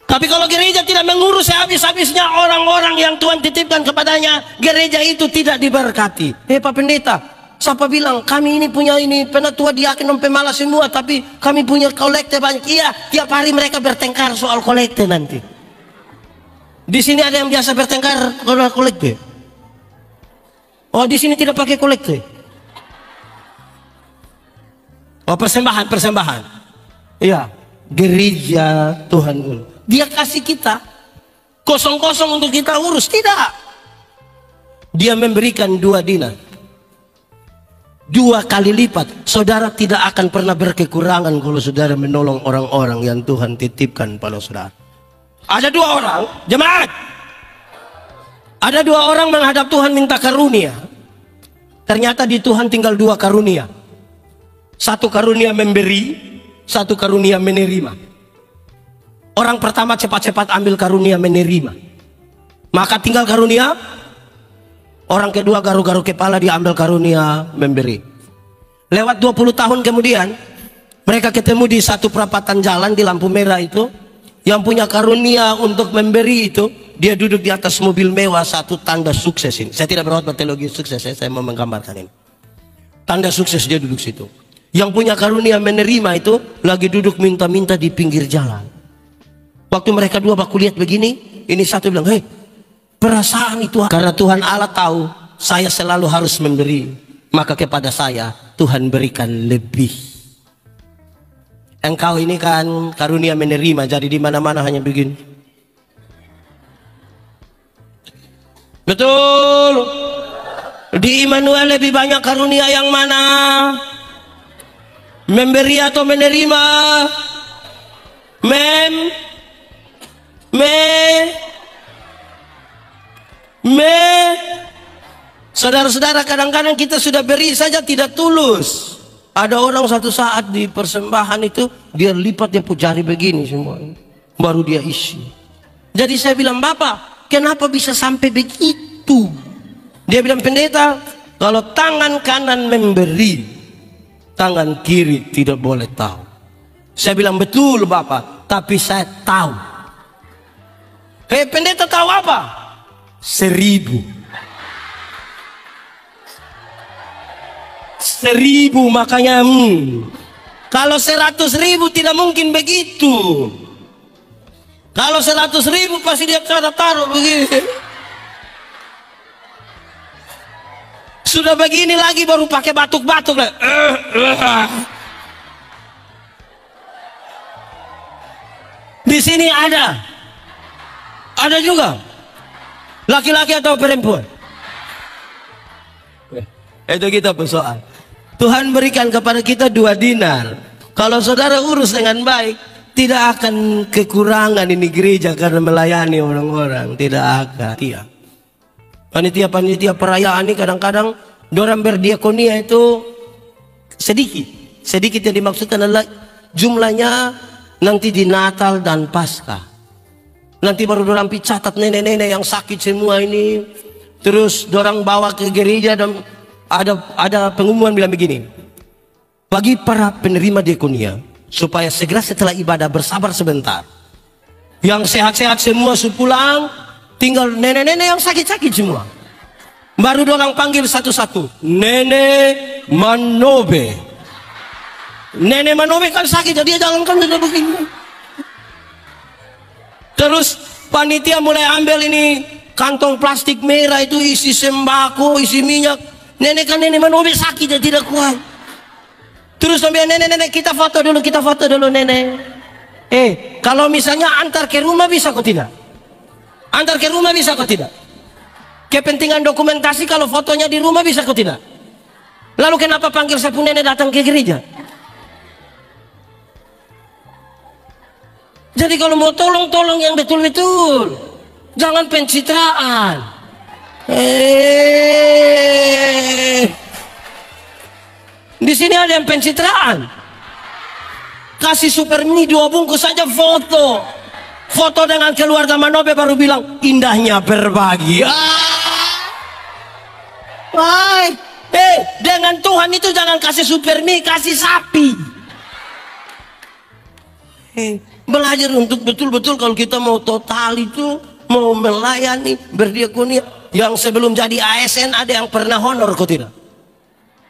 Tapi kalau gereja tidak mengurus sehabis-habisnya orang-orang yang Tuhan titipkan kepadanya, gereja itu tidak diberkati. Pak Pendeta, siapa bilang kami ini punya ini penatua diaken sampai malas semua, tapi kami punya kolekte banyak. Iya, tiap hari mereka bertengkar soal kolekte nanti. Di sini ada yang biasa bertengkar soal kolekte. Oh, di sini tidak pakai kolekte. Oh, persembahan. Iya, gereja Tuhan. Dia kasih kita kosong-kosong untuk kita urus. Tidak. Dia memberikan 2 dinar, 2 kali lipat. Saudara tidak akan pernah berkekurangan kalau saudara menolong orang-orang yang Tuhan titipkan pada saudara. Ada 2 orang, jemaat. Ada 2 orang menghadap Tuhan minta karunia. Ternyata di Tuhan tinggal 2 karunia. 1 karunia memberi, 1 karunia menerima. Orang pertama cepat-cepat ambil karunia menerima, maka tinggal karunia. Orang kedua garu-garu kepala, diambil karunia memberi. Lewat 20 tahun kemudian, mereka ketemu di satu perapatan jalan di lampu merah itu. Yang punya karunia untuk memberi itu, dia duduk di atas mobil mewah, satu tanda sukses ini. Saya tidak berkhotbah teologi sukses, saya mau menggambarkan ini. Tanda sukses, dia duduk situ. Yang punya karunia menerima itu lagi duduk minta-minta di pinggir jalan. Waktu mereka 2 baku lihat begini, ini satu bilang, hei, perasaan itu karena Tuhan Allah tahu saya selalu harus memberi, maka kepada saya Tuhan berikan lebih. Engkau ini kan karunia menerima, jadi di mana-mana hanya begini. Betul. Di Immanuel lebih banyak karunia yang mana? Memberi atau menerima? Saudara-saudara, kadang-kadang kita sudah beri saja tidak tulus. Ada orang satu saat di persembahan itu, dia lipat, dia jari begini semua, baru dia isi. Jadi saya bilang, Bapak, kenapa bisa sampai begitu? Dia bilang, pendeta, kalau tangan kanan memberi, tangan kiri tidak boleh tahu. Saya bilang, betul Bapak, tapi saya tahu. Pendeta tahu apa? 1000. 1000, makanya kalau 100.000 tidak mungkin begitu. Kalau 100.000 pasti dia taruh begini. Sudah begini lagi baru pakai batuk-batuk. Di sini ada juga laki-laki atau perempuan. Itu kita persoal. Tuhan berikan kepada kita 2 dinar. Kalau saudara urus dengan baik, tidak akan kekurangan ini gereja karena melayani orang-orang. Tidak akan. Panitia-panitia perayaan ini kadang-kadang dorang berdiakonia itu sedikit. Sedikit yang dimaksudkan adalah jumlahnya nanti di Natal dan Paskah. Nanti baru dorang catat nenek-nenek yang sakit semua ini. Terus dorang bawa ke gereja dan ada pengumuman bilang begini, bagi para penerima diakonia supaya segera setelah ibadah bersabar sebentar. Yang sehat-sehat semua pulang, tinggal nenek-nenek yang sakit-sakit semua. Baru dorang panggil satu-satu, Nenek Manobe. Nenek Manobe kan sakit, jadi dia jalankan sudah begini. Terus panitia mulai ambil ini kantong plastik merah itu isi sembako, isi minyak. Nenek Manobe sakit, dia tidak kuat. Terus sampai nenek-nenek kita foto dulu nenek. Kalau misalnya antar ke rumah bisa kok tidak? Antar ke rumah bisa kok tidak? Kepentingan dokumentasi kalau fotonya di rumah bisa kok tidak? Lalu kenapa panggil sepupu nenek datang ke gereja? Jadi kalau mau tolong yang betul-betul, jangan pencitraan. Di sini ada yang pencitraan. Kasih super mini 2 bungkus saja foto. Foto dengan keluarga Manobe baru bilang indahnya berbagi. Dengan Tuhan itu jangan kasih super mie, kasih sapi. Belajar untuk betul-betul kalau kita mau total itu, mau melayani, berdiakoni. Yang sebelum jadi ASN ada yang pernah honor kok tidak?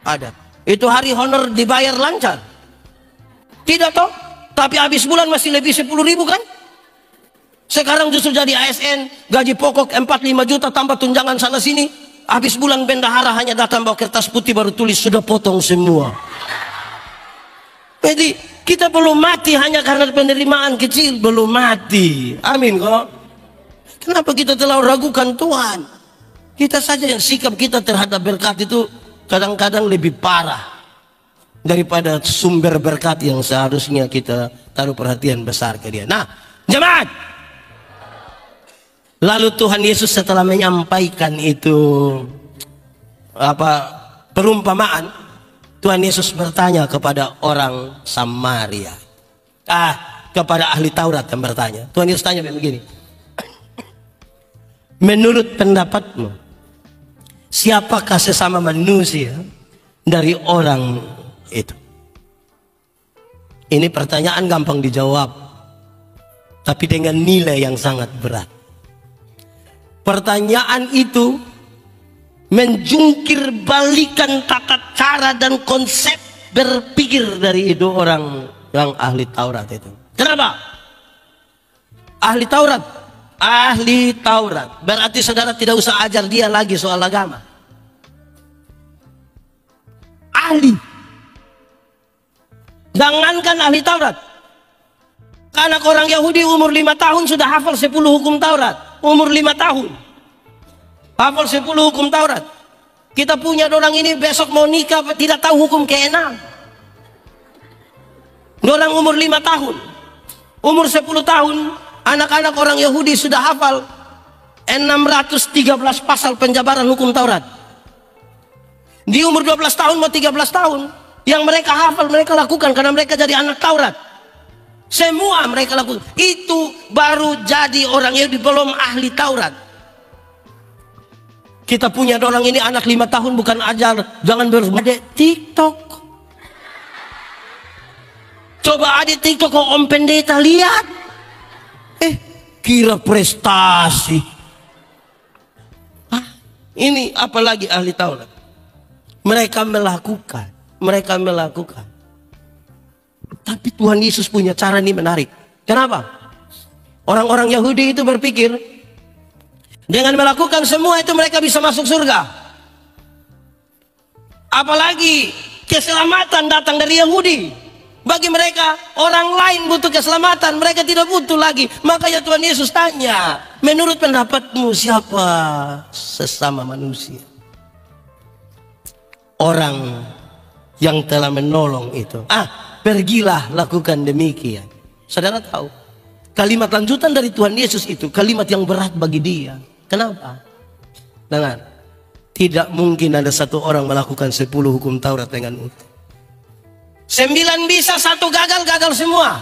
Ada. Itu hari honor dibayar lancar. Tidak toh? Tapi habis bulan masih lebih 10.000 kan? Sekarang justru jadi ASN, gaji pokok 4-5 juta tambah tunjangan sana sini. Habis bulan bendahara hanya datang bawa kertas putih baru tulis sudah potong semua. Jadi kita belum mati hanya karena penerimaan kecil, belum mati. Amin kok. Kenapa kita terlalu ragukan Tuhan? Kita saja yang sikap kita terhadap berkat itu kadang-kadang lebih parah daripada sumber berkat yang seharusnya kita taruh perhatian besar ke dia. Nah, jemaat. Lalu Tuhan Yesus setelah menyampaikan itu perumpamaan, Tuhan Yesus bertanya kepada orang Samaria. Kepada ahli Taurat yang bertanya. Tuhan Yesus tanya begini. Menurut pendapatmu, siapakah sesama manusia dari orang itu? Ini pertanyaan gampang dijawab, tapi dengan nilai yang sangat berat. Pertanyaan itu menjungkir balikan tata cara dan konsep berpikir dari itu orang yang ahli Taurat itu. Kenapa? Ahli Taurat. Ahli Taurat. Berarti saudara tidak usah ajar dia lagi soal agama. Ahli. Jangankan ahli Taurat. Anak orang Yahudi umur 5 tahun sudah hafal 10 hukum Taurat. Umur 5 tahun hafal 10 hukum Taurat. Kita punya orang ini besok mau nikah tidak tahu hukum ke-6. Orang umur 5 tahun. Umur 10 tahun anak-anak orang Yahudi sudah hafal 613 pasal penjabaran hukum Taurat. Di umur 12 tahun mau 13 tahun yang mereka hafal mereka lakukan karena mereka jadi anak Taurat. Semua mereka lakukan. Itu baru jadi orang Yahudi, belum ahli Taurat. Kita punya orang ini anak 5 tahun bukan ajar, jangan berbuat TikTok. Coba ada TikTok kok Om Pendeta lihat. Kira prestasi. Ini apalagi ahli Taurat. Mereka melakukan. Tapi Tuhan Yesus punya cara ini menarik. Kenapa? Orang-orang Yahudi itu berpikir dengan melakukan semua itu mereka bisa masuk surga. Apalagi keselamatan datang dari Yahudi. Bagi mereka orang lain butuh keselamatan, mereka tidak butuh lagi. Makanya Tuhan Yesus tanya, menurut pendapatmu siapa sesama manusia? Orang yang telah menolong itu. Pergilah lakukan demikian. Saudara tahu, kalimat lanjutan dari Tuhan Yesus itu kalimat yang berat bagi dia. Kenapa? Dengar, tidak mungkin ada satu orang melakukan 10 hukum Taurat dengan utuh. 9 bisa, 1 gagal semua.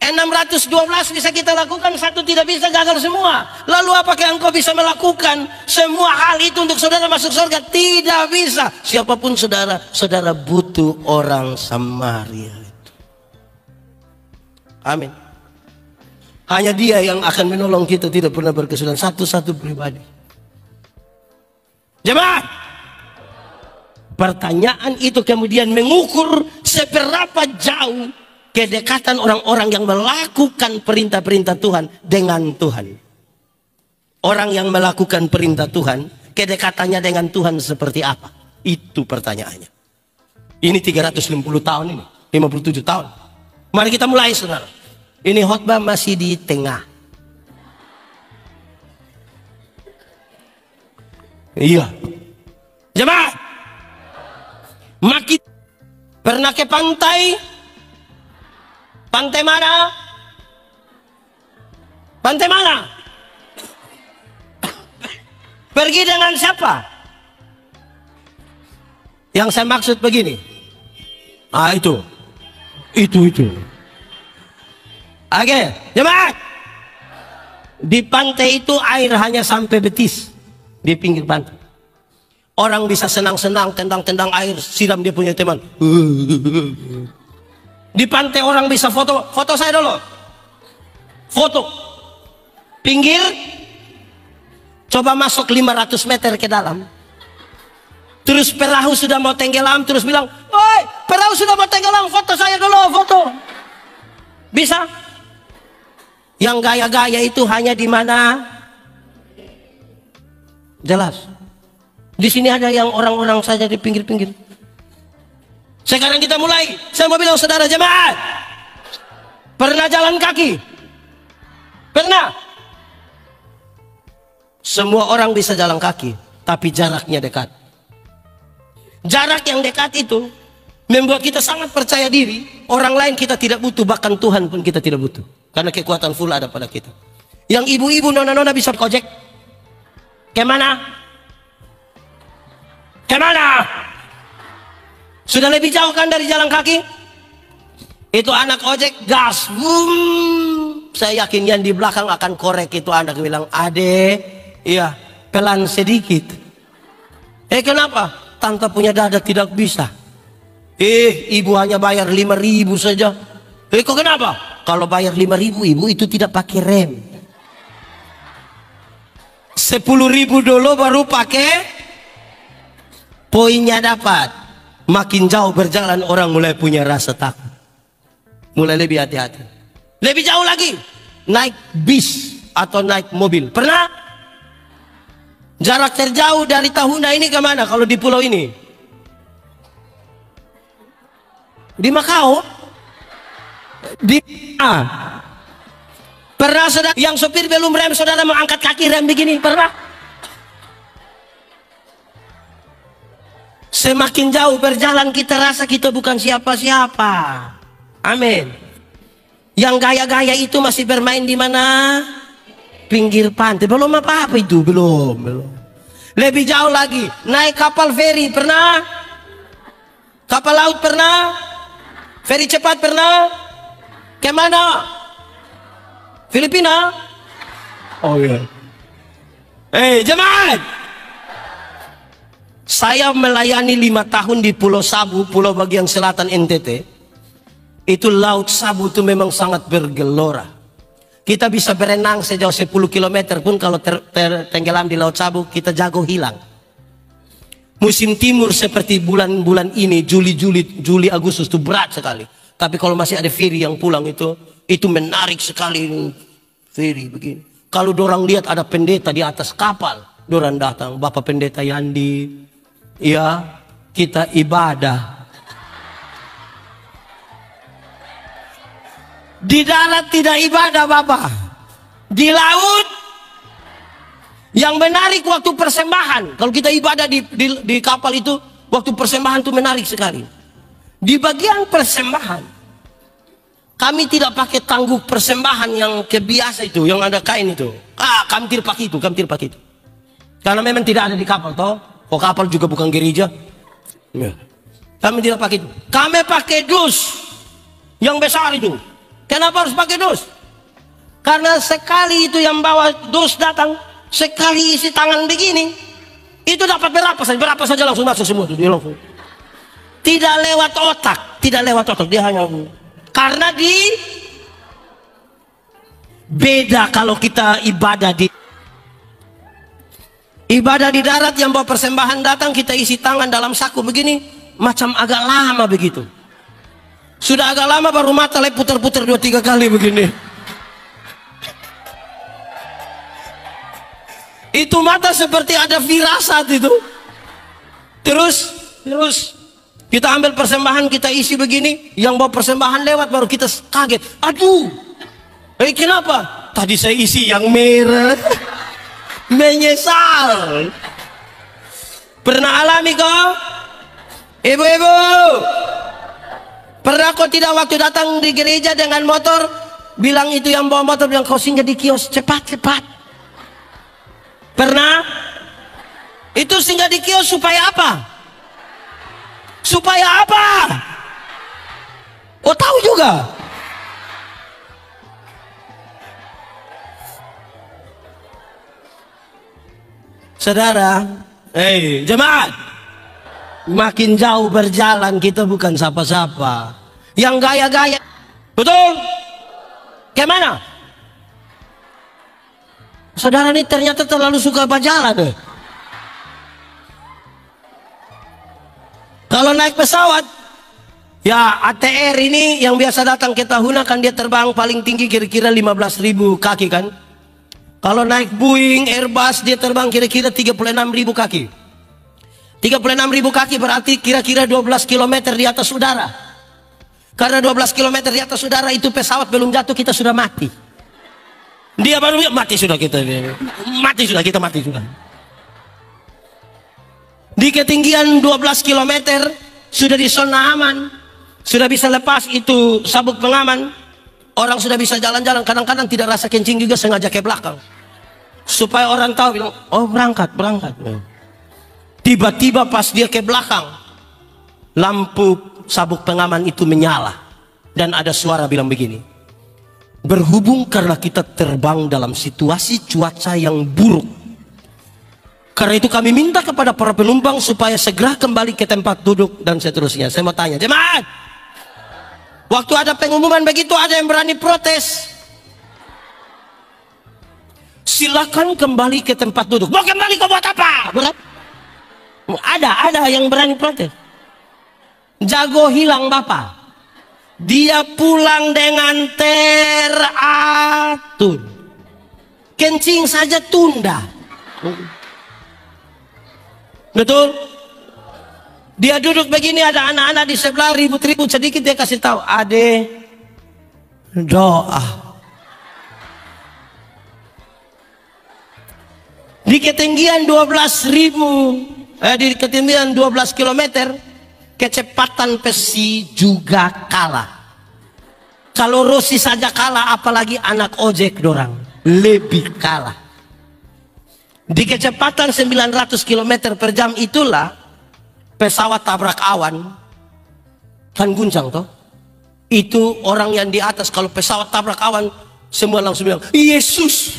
612 bisa kita lakukan, 1 tidak bisa, gagal semua. Lalu apakah engkau bisa melakukan semua hal itu untuk saudara masuk surga? Tidak bisa. Siapapun saudara, saudara butuh orang Samaria itu. Amin. Hanya dia yang akan menolong kita, tidak pernah berkesudahan. Satu-satu pribadi. Jemaat, pertanyaan itu kemudian mengukur seberapa jauh kedekatan orang-orang yang melakukan perintah-perintah Tuhan dengan Tuhan. Orang yang melakukan perintah Tuhan, kedekatannya dengan Tuhan seperti apa? Itu pertanyaannya. Ini 350 tahun ini, 57 tahun. Mari kita mulai, saudara. Ini khotbah masih di tengah. Iya. Jemaah, makin pernah ke pantai? Pantai mana? Pantai mana? Pergi dengan siapa? Yang saya maksud begini. Ah, itu. Oke, jemaah. Di pantai itu air hanya sampai betis. Di pinggir pantai. Orang bisa senang-senang, tendang-tendang air, siram dia punya teman. Di pantai orang bisa foto. Foto saya dulu. Foto. Pinggir. Coba masuk 500 meter ke dalam. Terus perahu sudah mau tenggelam, terus bilang, "Oi, perahu sudah mau tenggelam, foto saya dulu, foto." Bisa? Yang gaya-gaya itu hanya di mana? Jelas. Di sini ada yang orang-orang saja di pinggir-pinggir. Sekarang kita mulai. Saya mau bilang saudara jemaat, pernah jalan kaki? Pernah? Semua orang bisa jalan kaki, tapi jaraknya dekat. Jarak yang dekat itu membuat kita sangat percaya diri. Orang lain kita tidak butuh, bahkan Tuhan pun kita tidak butuh. Karena kekuatan full ada pada kita. Yang ibu-ibu, nona-nona bisa ojek. Kemana? Kemana? Sudah lebih jauh kan dari jalan kaki? Itu anak ojek gas. Saya yakin yang di belakang akan korek itu anak bilang, "Ade, iya, pelan sedikit." Kenapa? Tante punya dada tidak bisa. Ibu hanya bayar 5.000 saja. Kok kenapa? Kalau bayar 5.000, ibu itu tidak pakai rem. 10.000 dulu baru pakai. Poinnya dapat. Makin jauh berjalan orang mulai punya rasa takut. Mulai lebih hati-hati. Lebih jauh lagi. Naik bis atau naik mobil. Pernah? Jarak terjauh dari Tahuna ini kemana kalau di pulau ini? Di Makau? Pernah saudara yang sopir belum rem, saudara mau angkat kaki rem begini? Pernah? Semakin jauh berjalan kita rasa kita bukan siapa-siapa. Amin. Yang gaya-gaya itu masih bermain di mana? Pinggir pantai. Belum apa-apa itu, belum. Lebih jauh lagi, naik kapal feri pernah? Kapal laut pernah? Feri cepat pernah? Kemana? Filipina? Oh iya. Jemaat, saya melayani 5 tahun di Pulau Sabu, pulau bagian selatan NTT. Itu laut Sabu itu memang sangat bergelora. Kita bisa berenang sejauh 10 km pun kalau tenggelam di laut Sabu, kita jago hilang. Musim timur seperti bulan-bulan ini, Juli, Agustus itu berat sekali. Tapi kalau masih ada feri yang pulang itu menarik sekali. Feri begini. Kalau dorang lihat ada pendeta di atas kapal, dorang datang, Bapak Pendeta Yandi. Ya, kita ibadah. Di darat tidak ibadah, Bapak. Di laut yang menarik waktu persembahan. Kalau kita ibadah di kapal itu, waktu persembahan itu menarik sekali. Di bagian persembahan, kami tidak pakai tangguk persembahan yang kebiasa itu, yang ada kain itu. Kami tidak pakai itu, Karena memang tidak ada di kapal, toh. Kapal juga bukan gereja. Ya. Kami tidak pakai itu. Kami pakai dus yang besar itu. Kenapa harus pakai dus? Karena sekali itu yang bawa dus datang, sekali isi tangan begini, itu dapat berapa saja langsung masuk semua itu. Tidak lewat otak, dia hanya karena beda kalau kita ibadah di darat yang bawa persembahan datang, kita isi tangan dalam saku begini, macam agak lama begitu. Sudah agak lama baru mata putar-putar 2-3 kali begini. Itu mata seperti ada firasat itu. Terus kita ambil persembahan, kita isi begini, yang bawa persembahan lewat baru kita kaget. Aduh, Kenapa? Tadi saya isi yang merah. Menyesal. Pernah alami kau? Ibu-ibu, pernah kau tidak waktu datang di gereja dengan motor, bilang itu yang bawa motor, bilang kau singgah di kios, cepat-cepat. Pernah? Itu singgah di kios supaya apa? Supaya apa? Oh, tahu juga. Saudara, jemaat, makin jauh berjalan kita bukan siapa-siapa. Yang gaya-gaya, betul? Kayak mana? Saudara ini ternyata terlalu suka berjalan. Kalau naik pesawat, ya ATR ini yang biasa datang ke Tahuna kan dia terbang paling tinggi kira-kira 15.000 kaki kan. Kalau naik Boeing, Airbus dia terbang kira-kira 36.000 kaki. 36.000 kaki berarti kira-kira 12 km di atas udara. Karena 12 km di atas udara itu pesawat belum jatuh kita sudah mati. Dia baru mati sudah kita. Mati sudah kita mati sudah. Di ketinggian 12 km sudah di zona aman. Sudah bisa lepas itu sabuk pengaman. Orang sudah bisa jalan-jalan, kadang-kadang tidak rasa kencing juga sengaja ke belakang. Supaya orang tahu, bilang, oh berangkat. Tiba-tiba pas dia ke belakang, lampu sabuk pengaman itu menyala. Dan ada suara bilang begini, berhubung karena kita terbang dalam situasi cuaca yang buruk, karena itu kami minta kepada para penumpang supaya segera kembali ke tempat duduk dan seterusnya. Saya mau tanya, jemaat, waktu ada pengumuman begitu ada yang berani protes? Silakan kembali ke tempat duduk. Mau kembali kau buat apa? Berat? Ada yang berani protes. Jago hilang bapak. Dia pulang dengan teratur. Kencing saja tunda. Betul? Dia duduk begini, ada anak-anak di sebelah ribut-ribut sedikit, dia kasih tahu, ade doa. Di ketinggian 12.000, di ketinggian 12 km, kecepatan Pesi juga kalah. Kalau Rossi saja kalah, apalagi anak ojek dorang lebih kalah. Di kecepatan 900 km per jam itulah pesawat tabrak awan, kan guncang toh. Itu orang yang di atas kalau pesawat tabrak awan semua langsung bilang Yesus.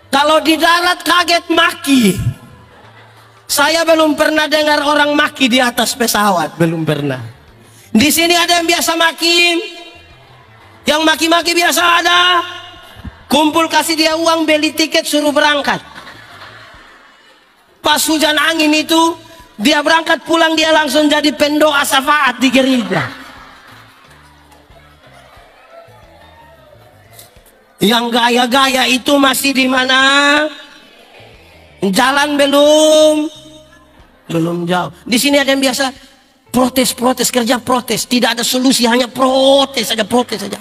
Kalau di darat kaget maki. Saya belum pernah dengar orang maki di atas pesawat, belum pernah. Di sini ada yang biasa maki, yang maki-maki biasa ada. Kumpul kasih dia uang, beli tiket, suruh berangkat. Pas hujan angin itu, dia berangkat pulang, dia langsung jadi pendoa syafaat di gereja. Yang gaya-gaya itu masih di mana? Jalan belum jauh. Di sini ada yang biasa protes, kerja protes, tidak ada solusi, hanya protes saja.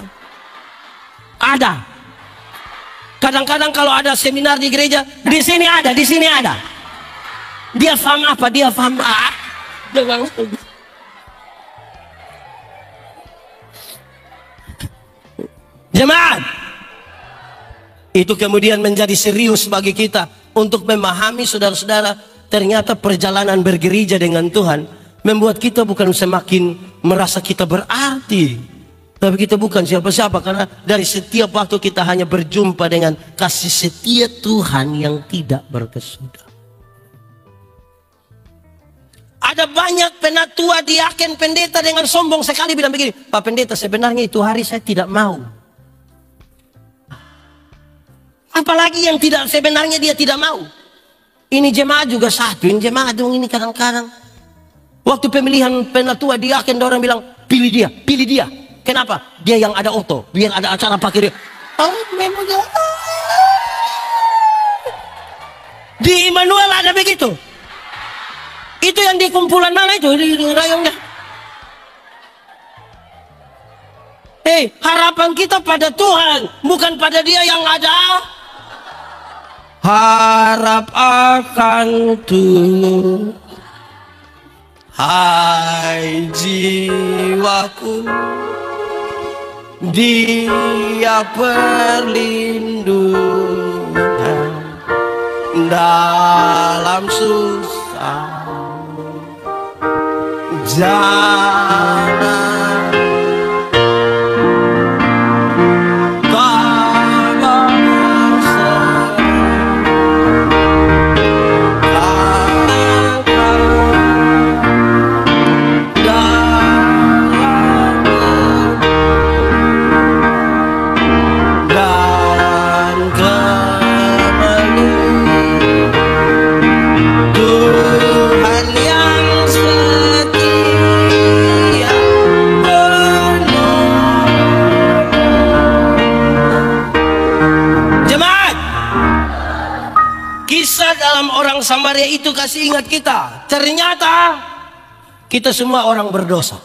Ada. Kadang-kadang kalau ada seminar di gereja, di sini ada. Dia paham apa? Jemaat, itu kemudian menjadi serius bagi kita untuk memahami, saudara-saudara, ternyata perjalanan bergereja dengan Tuhan membuat kita bukan semakin merasa kita berarti, tapi kita bukan siapa-siapa, karena dari setiap waktu kita hanya berjumpa dengan kasih setia Tuhan yang tidak berkesudahan. Ada banyak penatua, diaken, pendeta dengan sombong sekali bilang begini, Pak Pendeta, sebenarnya itu hari saya tidak mau. Apalagi yang tidak, sebenarnya dia tidak mau. Ini jemaat juga satu, ini jemaat dong, ini kadang-kadang waktu pemilihan penatua diaken, orang bilang pilih dia. Kenapa? Dia yang ada oto, biar ada acara pakai dia. Oh, memang di Immanuel ada begitu. Itu yang di kumpulan mana itu? Di rayongnya. Hei, harapan kita pada Tuhan, bukan pada dia yang ada. Harap akan Tuhan, hai jiwaku, dia perlindungan dalam susah. Jangan Samaria itu kasih ingat kita, ternyata kita semua orang berdosa.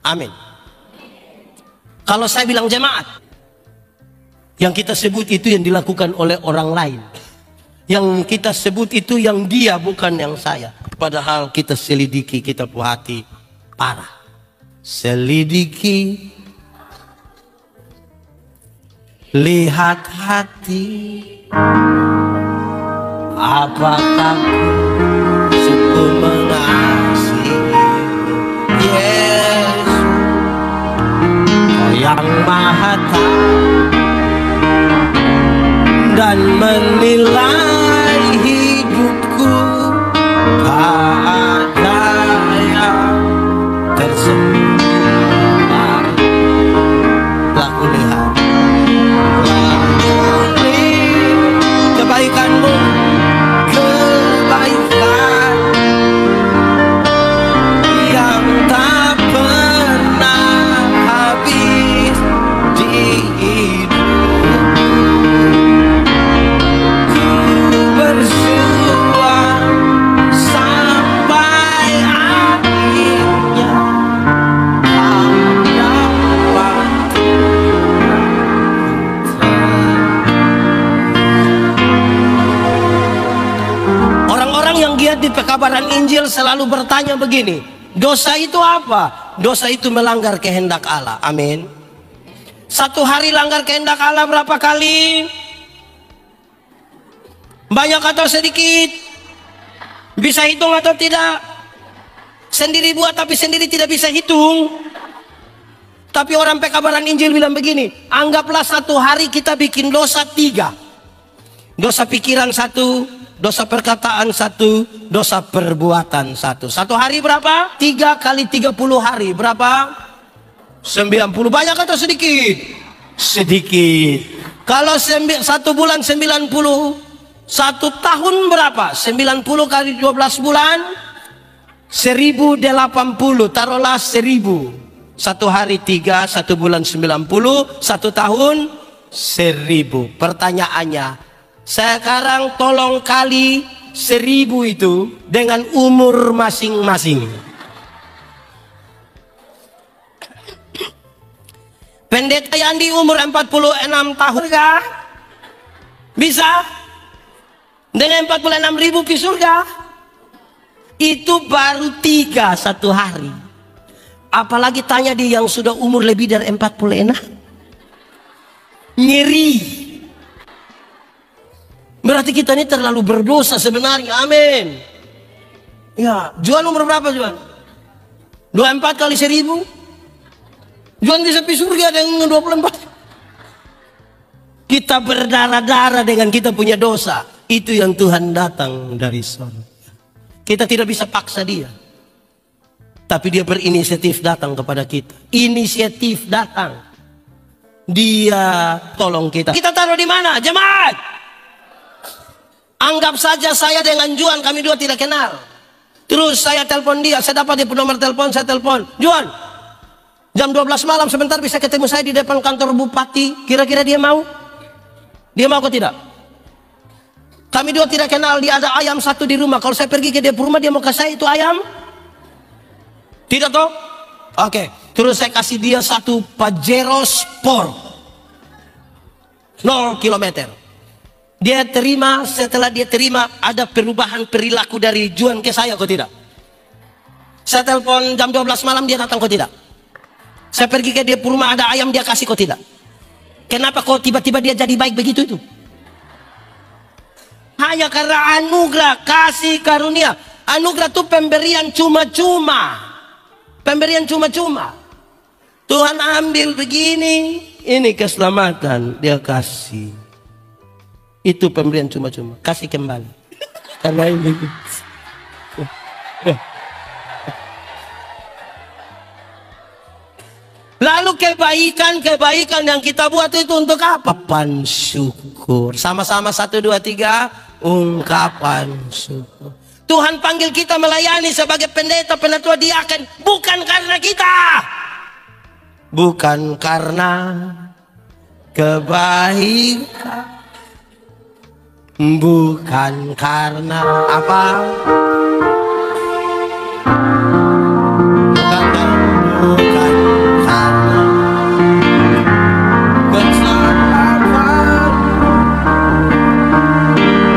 Amin. Kalau saya bilang jemaat, yang kita sebut itu yang dilakukan oleh orang lain, yang kita sebut itu yang dia, bukan yang saya. Padahal kita selidiki, kita punya hati parah. Selidiki, lihat hati, apakah sungguh mengasihi Yesus, Kau yang Maha Tahu dan menilai hidupku, tak ada yang tersembunyi. Laku lihat kebaikanmu, kebaikan yang tak pernah habis di hidupku. Ku berjuang sampai akhirnya yang giat di pekabaran Injil selalu bertanya begini, dosa itu apa? Dosa itu melanggar kehendak Allah. Amin. Satu hari langgar kehendak Allah berapa kali? Banyak atau sedikit? Bisa hitung atau tidak? Sendiri buat tapi sendiri tidak bisa hitung. Tapi orang pekabaran Injil bilang begini, anggaplah satu hari kita bikin dosa 3. Dosa pikiran 1, dosa perkataan 1, dosa perbuatan 1. Satu hari berapa? 3 kali 30 hari berapa? 90. Banyak atau sedikit? Sedikit. Kalau 1 bulan 90, 1 tahun berapa? 90 kali 12 bulan 1080. Taruhlah 1000. Satu hari 3, 1 bulan 90, 1 tahun 1000. Pertanyaannya, sekarang tolong kali 1000 itu dengan umur masing-masing. Pendeta Yandi umur 46 tahun kah? Bisa? Dengan 46.000 di surga? Itu baru 3 satu hari. Apalagi tanya dia yang sudah umur lebih dari 46. Nyeri. Berarti kita ini terlalu berdosa sebenarnya. Amin. Ya, Juan umur berapa Juan? 24 kali 1000. Juan bisa pergi surga dengan 24. Kita berdarah-darah dengan kita punya dosa. Itu yang Tuhan datang dari surga. Kita tidak bisa paksa dia. Tapi dia berinisiatif datang kepada kita. Inisiatif datang. Dia tolong kita. Kita taruh di mana? Jemaat. Anggap saja saya dengan Juan, kami dua tidak kenal. Terus saya telepon dia, saya dapat dia nomor telepon, saya telepon. Juan, jam 12 malam sebentar bisa ketemu saya di depan kantor bupati. Kira-kira dia mau? Dia mau atau tidak? Kami dua tidak kenal, dia ada ayam 1 di rumah. Kalau saya pergi ke dia rumah, dia mau kasih saya itu ayam? Tidak toh? Oke. Terus saya kasih dia satu Pajero Sport 0 kilometer. Dia terima, setelah dia terima ada perubahan perilaku dari Juan ke saya kok tidak? Saya telepon jam 12 malam dia datang kok tidak? Saya pergi ke dia rumah ada ayam dia kasih kok tidak? Kenapa kok tiba-tiba dia jadi baik begitu itu? Hanya karena anugerah, kasih karunia. Anugerah itu pemberian cuma-cuma. Pemberian cuma-cuma. Tuhan ambil begini, ini keselamatan dia kasih. Itu pemberian cuma-cuma, kasih kembali. Karena ini. Lalu kebaikan yang kita buat itu untuk apa? Ungkapan syukur. Sama-sama 1, 2, 3. Ungkapan syukur. Tuhan panggil kita melayani sebagai pendeta, penatua, diaken, bukan karena kita. Bukan karena kebaikan, bukan karena apa? Bukan karena kesalahan kau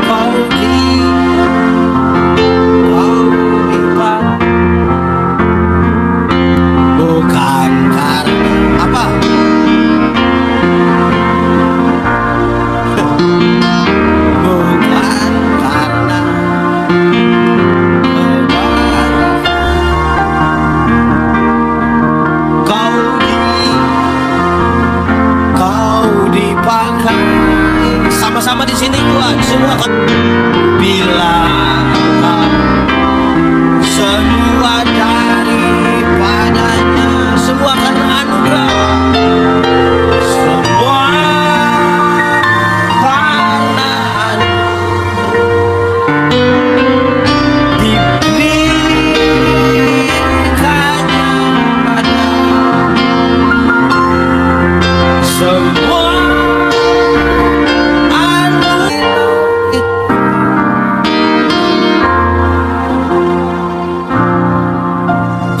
dipakai, bukan karena apa? Sama-sama di sini Tuhan, semua bila semua daripadanya, semua karena anugerah, semua karena diberikannya pada semua.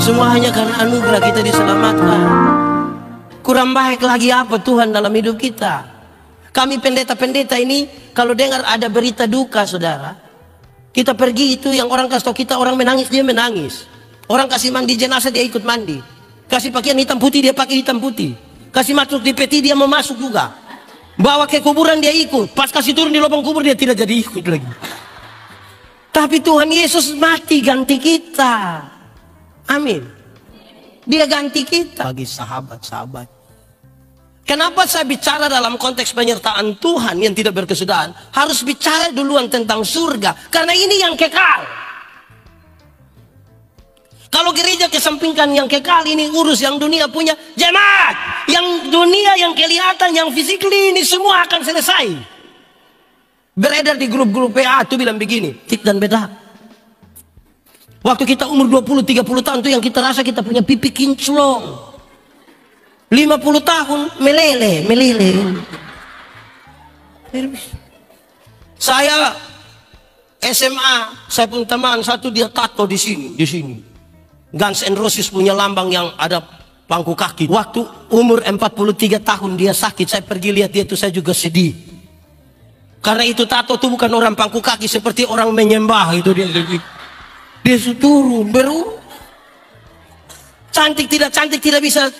Semua hanya karena anugerah kita diselamatkan. Kurang baik lagi apa Tuhan dalam hidup kita? Kami pendeta-pendeta ini kalau dengar ada berita duka saudara, kita pergi itu yang orang kasih tahu kita, orang menangis dia menangis. Orang kasih mandi jenazah dia ikut mandi. Kasih pakaian hitam putih dia pakai hitam putih. Kasih masuk di peti dia mau masuk juga. Bawa ke kuburan dia ikut. Pas kasih turun di lubang kubur dia tidak jadi ikut lagi. Tapi Tuhan Yesus mati ganti kita. Amin. Dia ganti kita. Bagi sahabat-sahabat. Kenapa saya bicara dalam konteks penyertaan Tuhan yang tidak berkesudahan? Harus bicara duluan tentang surga. Karena ini yang kekal. Kalau gereja kesampingkan yang kekal, ini urus yang dunia punya. Jemaat, yang dunia, yang kelihatan, yang fisikly, ini semua akan selesai. Beredar di grup-grup PA itu bilang begini, tik dan beda. Waktu kita umur 20-30 tahun itu yang kita rasa kita punya pipi kinclong. 50 tahun meleleh. Saya SMA, saya punya teman satu dia tato di sini. Guns N' Roses punya lambang yang ada pangku kaki. Waktu umur 43 tahun dia sakit, saya pergi lihat dia itu saya juga sedih. Karena itu tato itu bukan orang pangku kaki seperti orang menyembah itu dia. Dia turun berurut. Cantik tidak bisa.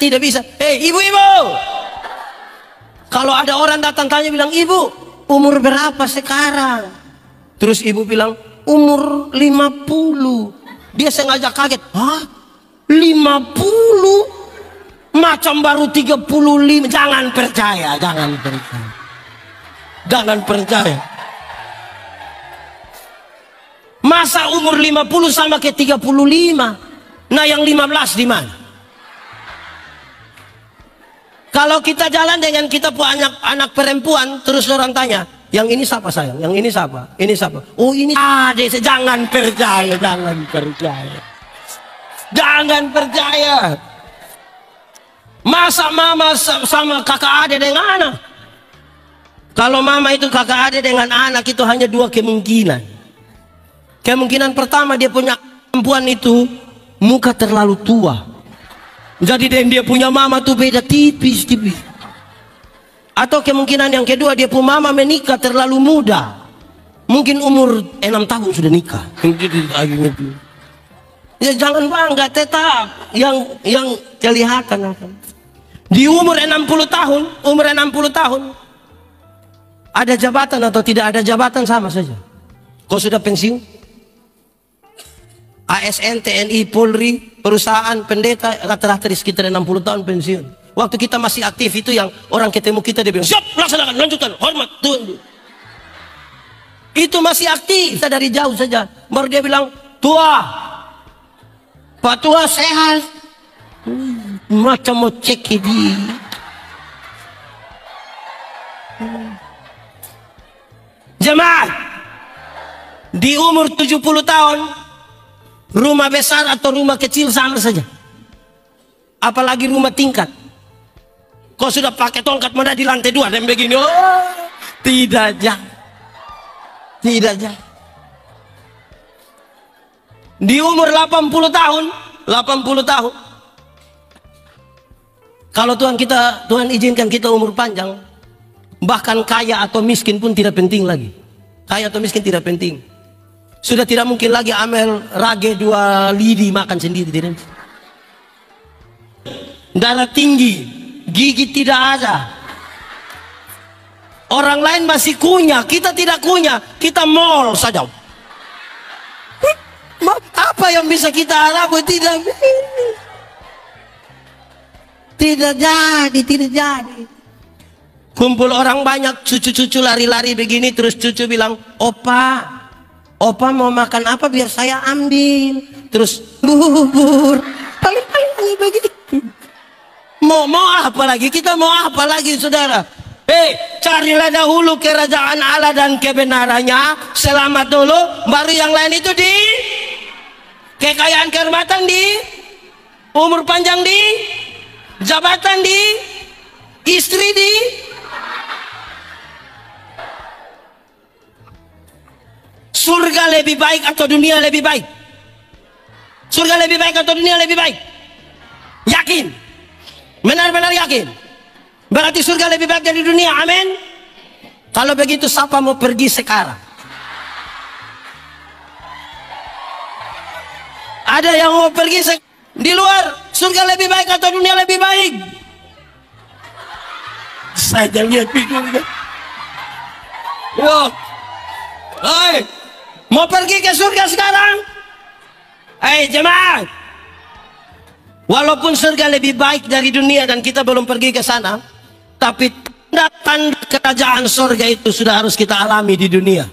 Hei ibu-ibu, kalau ada orang datang tanya bilang, ibu umur berapa sekarang? Terus ibu bilang umur 50. Dia sengaja kaget. Hah? 50? Macam baru 35. Jangan percaya. Masa umur 50 sama ke 35? Nah yang 15 di mana? Kalau kita jalan dengan kita punya anak perempuan, terus orang tanya, yang ini siapa sayang? Yang ini siapa? Ini siapa? Oh ini adik. Jangan percaya. Masa mama sama kakak adik dengan anak? Kalau mama itu kakak adik dengan anak itu hanya dua kemungkinan. Kemungkinan pertama dia punya perempuan itu muka terlalu tua. Jadi dia punya mama tuh beda tipis-tipis. Atau kemungkinan yang kedua, dia punya mama menikah terlalu muda. Mungkin umur 6 tahun sudah nikah. Ya jangan bangga, tetap yang kelihatan. Di umur 60 tahun, ada jabatan atau tidak ada jabatan sama saja. Kau sudah pensiun? ASN, TNI, Polri, perusahaan, pendeta, rata-rata di sekitar 60 tahun pensiun. Waktu kita masih aktif itu yang orang ketemu kita dia bilang, siap, laksanakan, lanjutkan, hormat, Tuhan. Itu masih aktif, kita dari jauh saja. Baru dia bilang, tua, Pak Tua sehat. Macam mau cek ini. Jemaat, di umur 70 tahun, rumah besar atau rumah kecil sama saja. Apalagi rumah tingkat. Kau sudah pakai tongkat mana di lantai 2 dan begini, oh tidak jangan. Di umur 80 tahun, kalau Tuhan izinkan kita umur panjang, bahkan kaya atau miskin pun tidak penting lagi. Kaya atau miskin tidak penting. Sudah tidak mungkin lagi Amel rage 2 lidi makan sendiri, tidak. Darah tinggi, gigi tidak ada. Orang lain masih kunyah, kita tidak kunyah, kita mall saja. Apa yang bisa kita harapkan? Tidak jadi. Kumpul orang banyak, cucu-cucu lari-lari begini, terus cucu bilang, Opa mau makan apa biar saya ambil. Terus bubur, paling begini. Mau apa lagi? Kita mau apa lagi, saudara? Carilah dahulu kerajaan Allah dan kebenarannya, selamat dulu, baru yang lain itu di kekayaan, kehormatan di, umur panjang di, jabatan di, istri di. Surga lebih baik atau dunia lebih baik? Surga lebih baik atau dunia lebih baik? Yakin? Benar-benar yakin? Berarti surga lebih baik dari dunia, amin? Kalau begitu siapa mau pergi sekarang? Ada yang mau pergi di luar? Surga lebih baik atau dunia lebih baik? Saya lihat videonya. Wow. Hai, mau pergi ke surga sekarang? Hai jemaat, walaupun surga lebih baik dari dunia dan kita belum pergi ke sana, tapi tanda-tanda kerajaan surga itu sudah harus kita alami di dunia.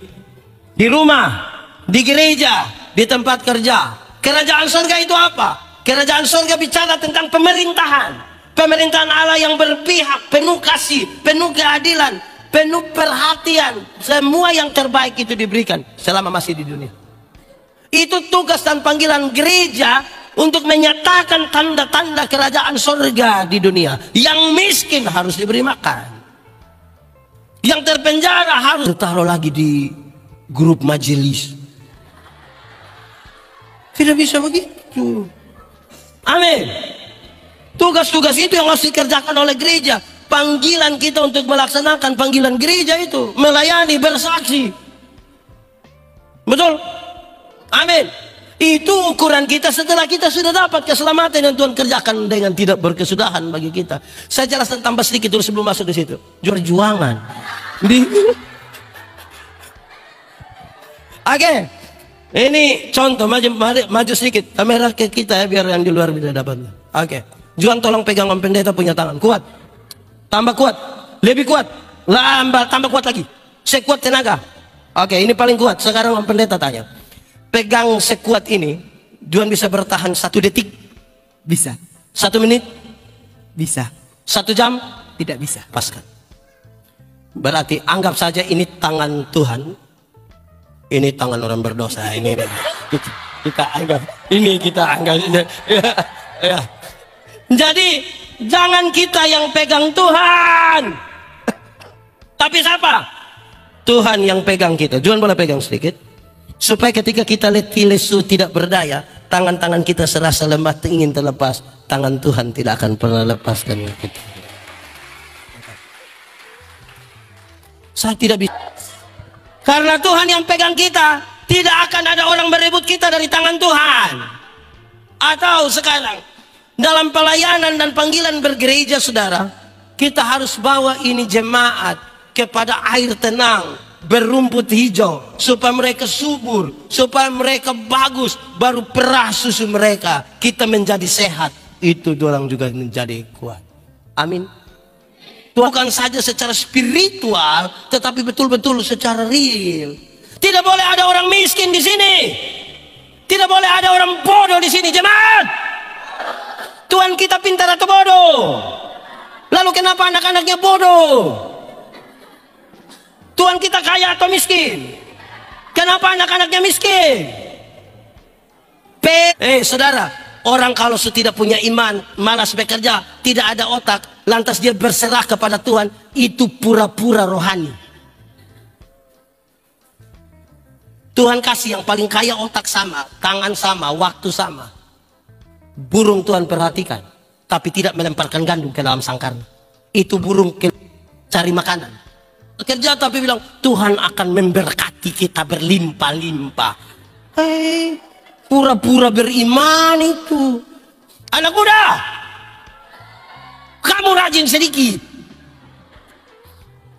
Di rumah, di gereja, di tempat kerja. Kerajaan surga itu apa? Kerajaan surga bicara tentang pemerintahan. Pemerintahan Allah yang berpihak, penuh kasih, penuh keadilan, penuh perhatian. Semua yang terbaik itu diberikan selama masih di dunia. Itu tugas dan panggilan gereja untuk menyatakan tanda-tanda kerajaan surga di dunia. Yang miskin harus diberi makan, yang terpenjara harus ditaruh lagi di grup majelis. Tidak bisa begitu. Amin. Tugas-tugas itu yang harus dikerjakan oleh gereja. Panggilan kita untuk melaksanakan panggilan gereja itu melayani, bersaksi. Betul? Amin. Itu ukuran kita setelah kita sudah dapat keselamatan yang Tuhan kerjakan dengan tidak berkesudahan bagi kita. Saya jelaskan tambah sedikit dulu sebelum masuk di situ. Perjuangan. Oke. Ini contoh, maju sedikit kamera ke kita ya, biar yang di luar bisa dapat. Oke. Juan tolong pegang Om Pendeta punya tangan. Kuat. Tambah kuat. Lebih kuat. Tambah kuat lagi. Sekuat tenaga. Oke, ini paling kuat. Sekarang Om Pendeta tanya. Pegang sekuat ini, Juan bisa bertahan 1 detik? Bisa. 1 menit? Bisa. 1 jam? Tidak bisa. Paskan. Berarti anggap saja ini tangan Tuhan. Ini tangan orang berdosa. Ini kita anggap. Ini kita anggap. Ya. Jadi jangan kita yang pegang Tuhan, tapi siapa? Tuhan yang pegang kita. Juan boleh pegang sedikit, supaya ketika kita letih lesu tidak berdaya, tangan-tangan kita serasa lemah ingin terlepas, tangan Tuhan tidak akan pernah lepaskan kita. Saya tidak bisa. Karena Tuhan yang pegang kita, tidak akan ada orang berebut kita dari tangan Tuhan. Atau sekarang, dalam pelayanan dan panggilan bergereja saudara, kita harus bawa ini jemaat kepada air tenang, berumput hijau, supaya mereka subur, supaya mereka bagus, baru perah susu mereka, kita menjadi sehat, itu orang juga menjadi kuat. Amin. Bukan saja secara spiritual, tetapi betul-betul secara real. Tidak boleh ada orang miskin di sini, tidak boleh ada orang bodoh di sini, jemaat. Tuhan kita pintar atau bodoh? Lalu kenapa anak-anaknya bodoh? Tuhan kita kaya atau miskin? Kenapa anak-anaknya miskin? Saudara, orang kalau tidak punya iman, malas bekerja, tidak ada otak, lantas dia berserah kepada Tuhan, itu pura-pura rohani. Tuhan kasih yang paling kaya otak sama, tangan sama, waktu sama. Burung Tuhan perhatikan, tapi tidak melemparkan gandum ke dalam sangkarnya. Itu burung cari makanan. Kerja tapi bilang Tuhan akan memberkati kita berlimpah-limpah. Pura-pura beriman itu. Anak muda, kamu rajin sedikit.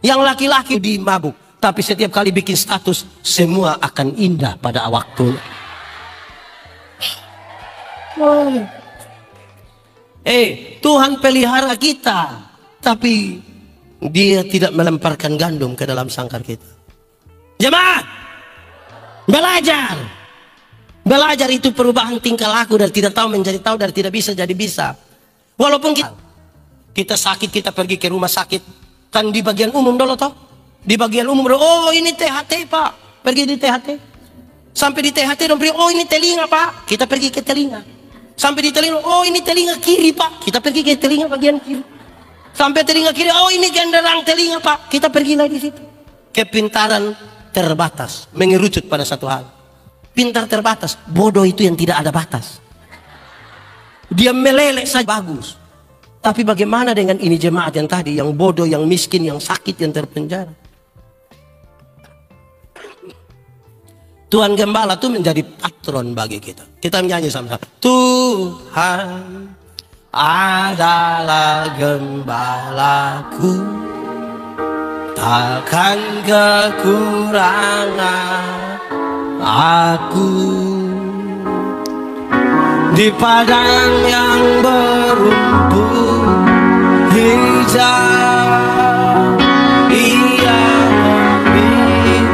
Yang laki-laki di mabuk, tapi setiap kali bikin status semua akan indah pada waktunya. Tuhan pelihara kita, tapi Dia tidak melemparkan gandum ke dalam sangkar kita. Jemaat, belajar. Belajar itu perubahan tingkah laku, dari tidak tahu menjadi tahu, dari tidak bisa jadi bisa. Walaupun kita sakit, kita pergi ke rumah sakit, kan di bagian umum dulu toh. Di bagian umum, oh ini THT pak, pergi di THT. Sampai di THT dong, oh ini telinga pak, kita pergi ke telinga. Sampai di telinga, oh ini telinga kiri pak, kita pergi ke telinga bagian kiri. Sampai telinga kiri, oh ini genderang telinga pak, kita pergi lagi di situ. Kepintaran terbatas, mengerucut pada satu hal. Pintar terbatas, bodoh itu yang tidak ada batas. Dia meleleh saja bagus. Tapi bagaimana dengan ini jemaat yang tadi, yang bodoh, yang miskin, yang sakit, yang terpenjara? Tuhan Gembala itu menjadi patron bagi kita. Kita menyanyi sama-sama. Tuhan adalah gembalaku, takkan kekurangan aku. Di padang yang berumput hijau, Ia membimbing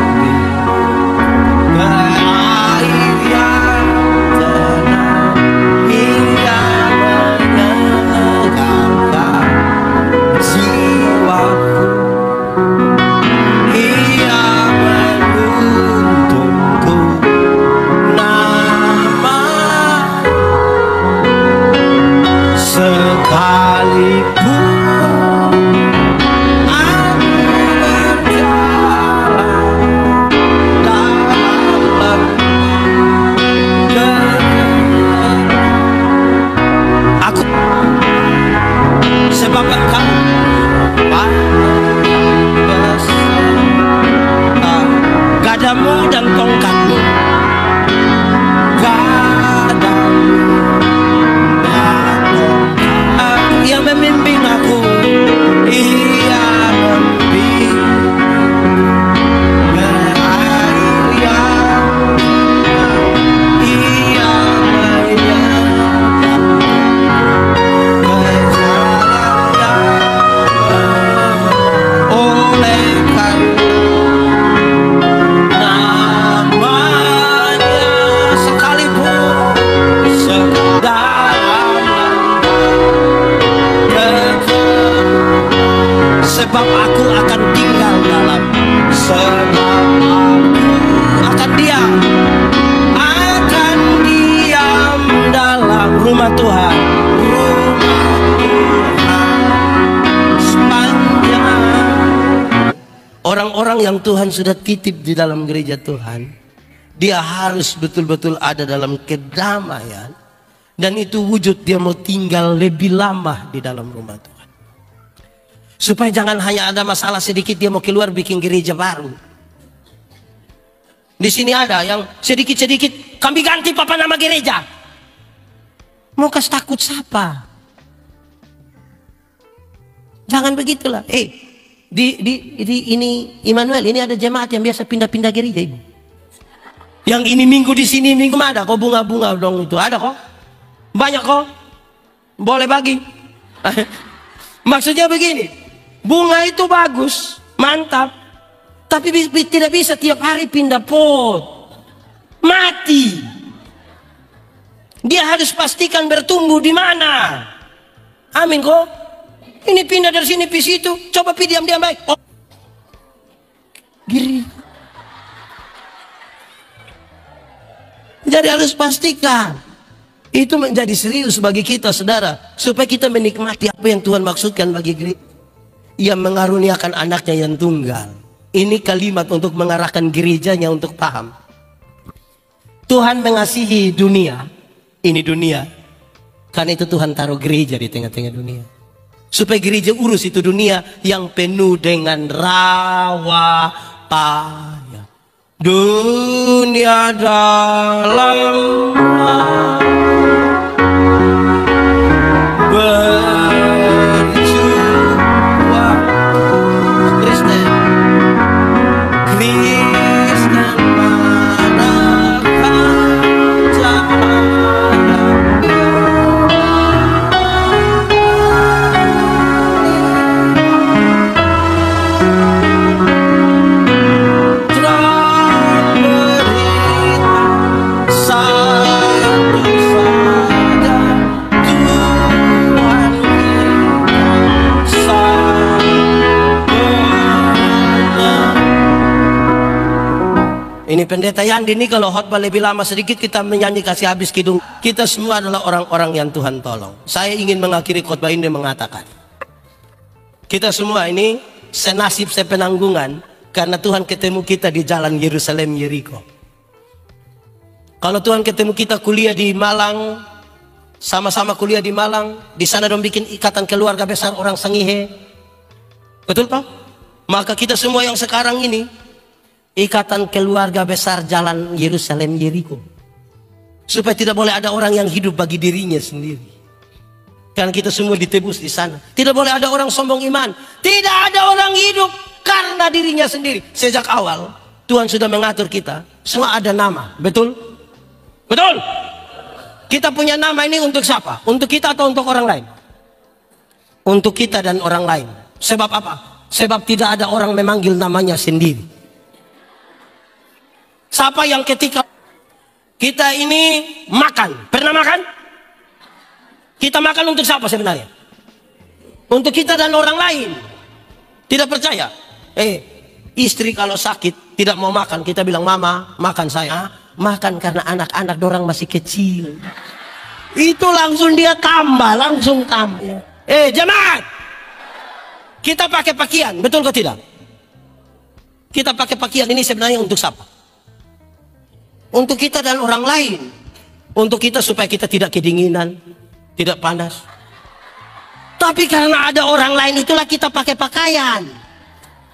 ke air yang tenang. Ia menyegarkan jiwaku. Ia menuntunku nama, sekalipun aku berjalan dalam kegelapan, aku sebab Engkau beserta gadamu dan tongkatmu, gadamu yang memimpin aku. Ia membimbing ke air yang tenang. Ia menyegarkan ke jalan yang benar. Oleh karena namanya, sekalipun sedalam sebab aku akan tinggal dalam, sebab aku akan diam dalam rumah Tuhan, sepanjang. Orang-orang yang Tuhan sudah titip di dalam gereja Tuhan, Dia harus betul-betul ada dalam kedamaian. Dan itu wujud dia mau tinggal lebih lama di dalam rumah Tuhan. Supaya jangan hanya ada masalah sedikit dia mau keluar bikin gereja baru. Di sini ada yang sedikit-sedikit kami ganti papa nama gereja. Mau kasih takut siapa? Jangan begitulah. Di ini Immanuel ini ada jemaat yang biasa pindah-pindah gereja ibu. Yang ini minggu di sini minggu ada kok bunga-bunga dong itu ada kok. Banyak kok. Boleh bagi. Maksudnya begini. Bunga itu bagus, mantap. Tapi tidak bisa tiap hari pindah pot. Mati. Dia harus pastikan bertumbuh di mana. Amin kok. Ini pindah dari sini ke situ. Coba diam-diam baik. Oh. Giri. Jadi harus pastikan. Itu menjadi serius bagi kita saudara. Supaya kita menikmati apa yang Tuhan maksudkan bagi gereja. Ia mengaruniakan anaknya yang tunggal. Ini kalimat untuk mengarahkan gerejanya untuk paham. Tuhan mengasihi dunia. Ini dunia. Karena itu Tuhan taruh gereja di tengah-tengah dunia. Supaya gereja urus itu dunia yang penuh dengan rawa payah. Dunia dalam berjuang. Kristen manakah cahaya terang berita satu saja Tuhan kita Ini pendeta Yandi ini kalau khotbah lebih lama sedikit kita menyanyi kasih habis kidung. Kita semua adalah orang-orang yang Tuhan tolong. Saya ingin mengakhiri khotbah ini mengatakan, kita semua ini senasib sepenanggungan karena Tuhan ketemu kita di jalan Yerusalem Yeriko. Kalau Tuhan ketemu kita kuliah di Malang, sama-sama kuliah di Malang, di sana dong bikin ikatan keluarga besar orang Sangihe. Betul Pak? Maka kita semua yang sekarang ini ikatan keluarga besar jalan Yerusalem Yeriko. Supaya tidak boleh ada orang yang hidup bagi dirinya sendiri. Karena kita semua ditebus di sana. Tidak boleh ada orang sombong iman. Tidak ada orang hidup karena dirinya sendiri. Sejak awal Tuhan sudah mengatur kita. Semua ada nama. Betul? Betul? Kita punya nama ini untuk siapa? Untuk kita atau untuk orang lain? Untuk kita dan orang lain. Sebab apa? Sebab tidak ada orang memanggil namanya sendiri. Siapa yang ketika kita ini makan, pernah makan? Kita makan untuk siapa sebenarnya? Untuk kita dan orang lain. Tidak percaya? Istri kalau sakit tidak mau makan, kita bilang mama makan saya. Makan karena anak-anak dorang masih kecil. Itu langsung dia tambah, langsung tambah. Jemaat, kita pakai pakaian, betul atau tidak? Kita pakai pakaian ini sebenarnya untuk siapa? Untuk kita dan orang lain. Untuk kita supaya kita tidak kedinginan, tidak panas. Tapi karena ada orang lain itulah kita pakai pakaian.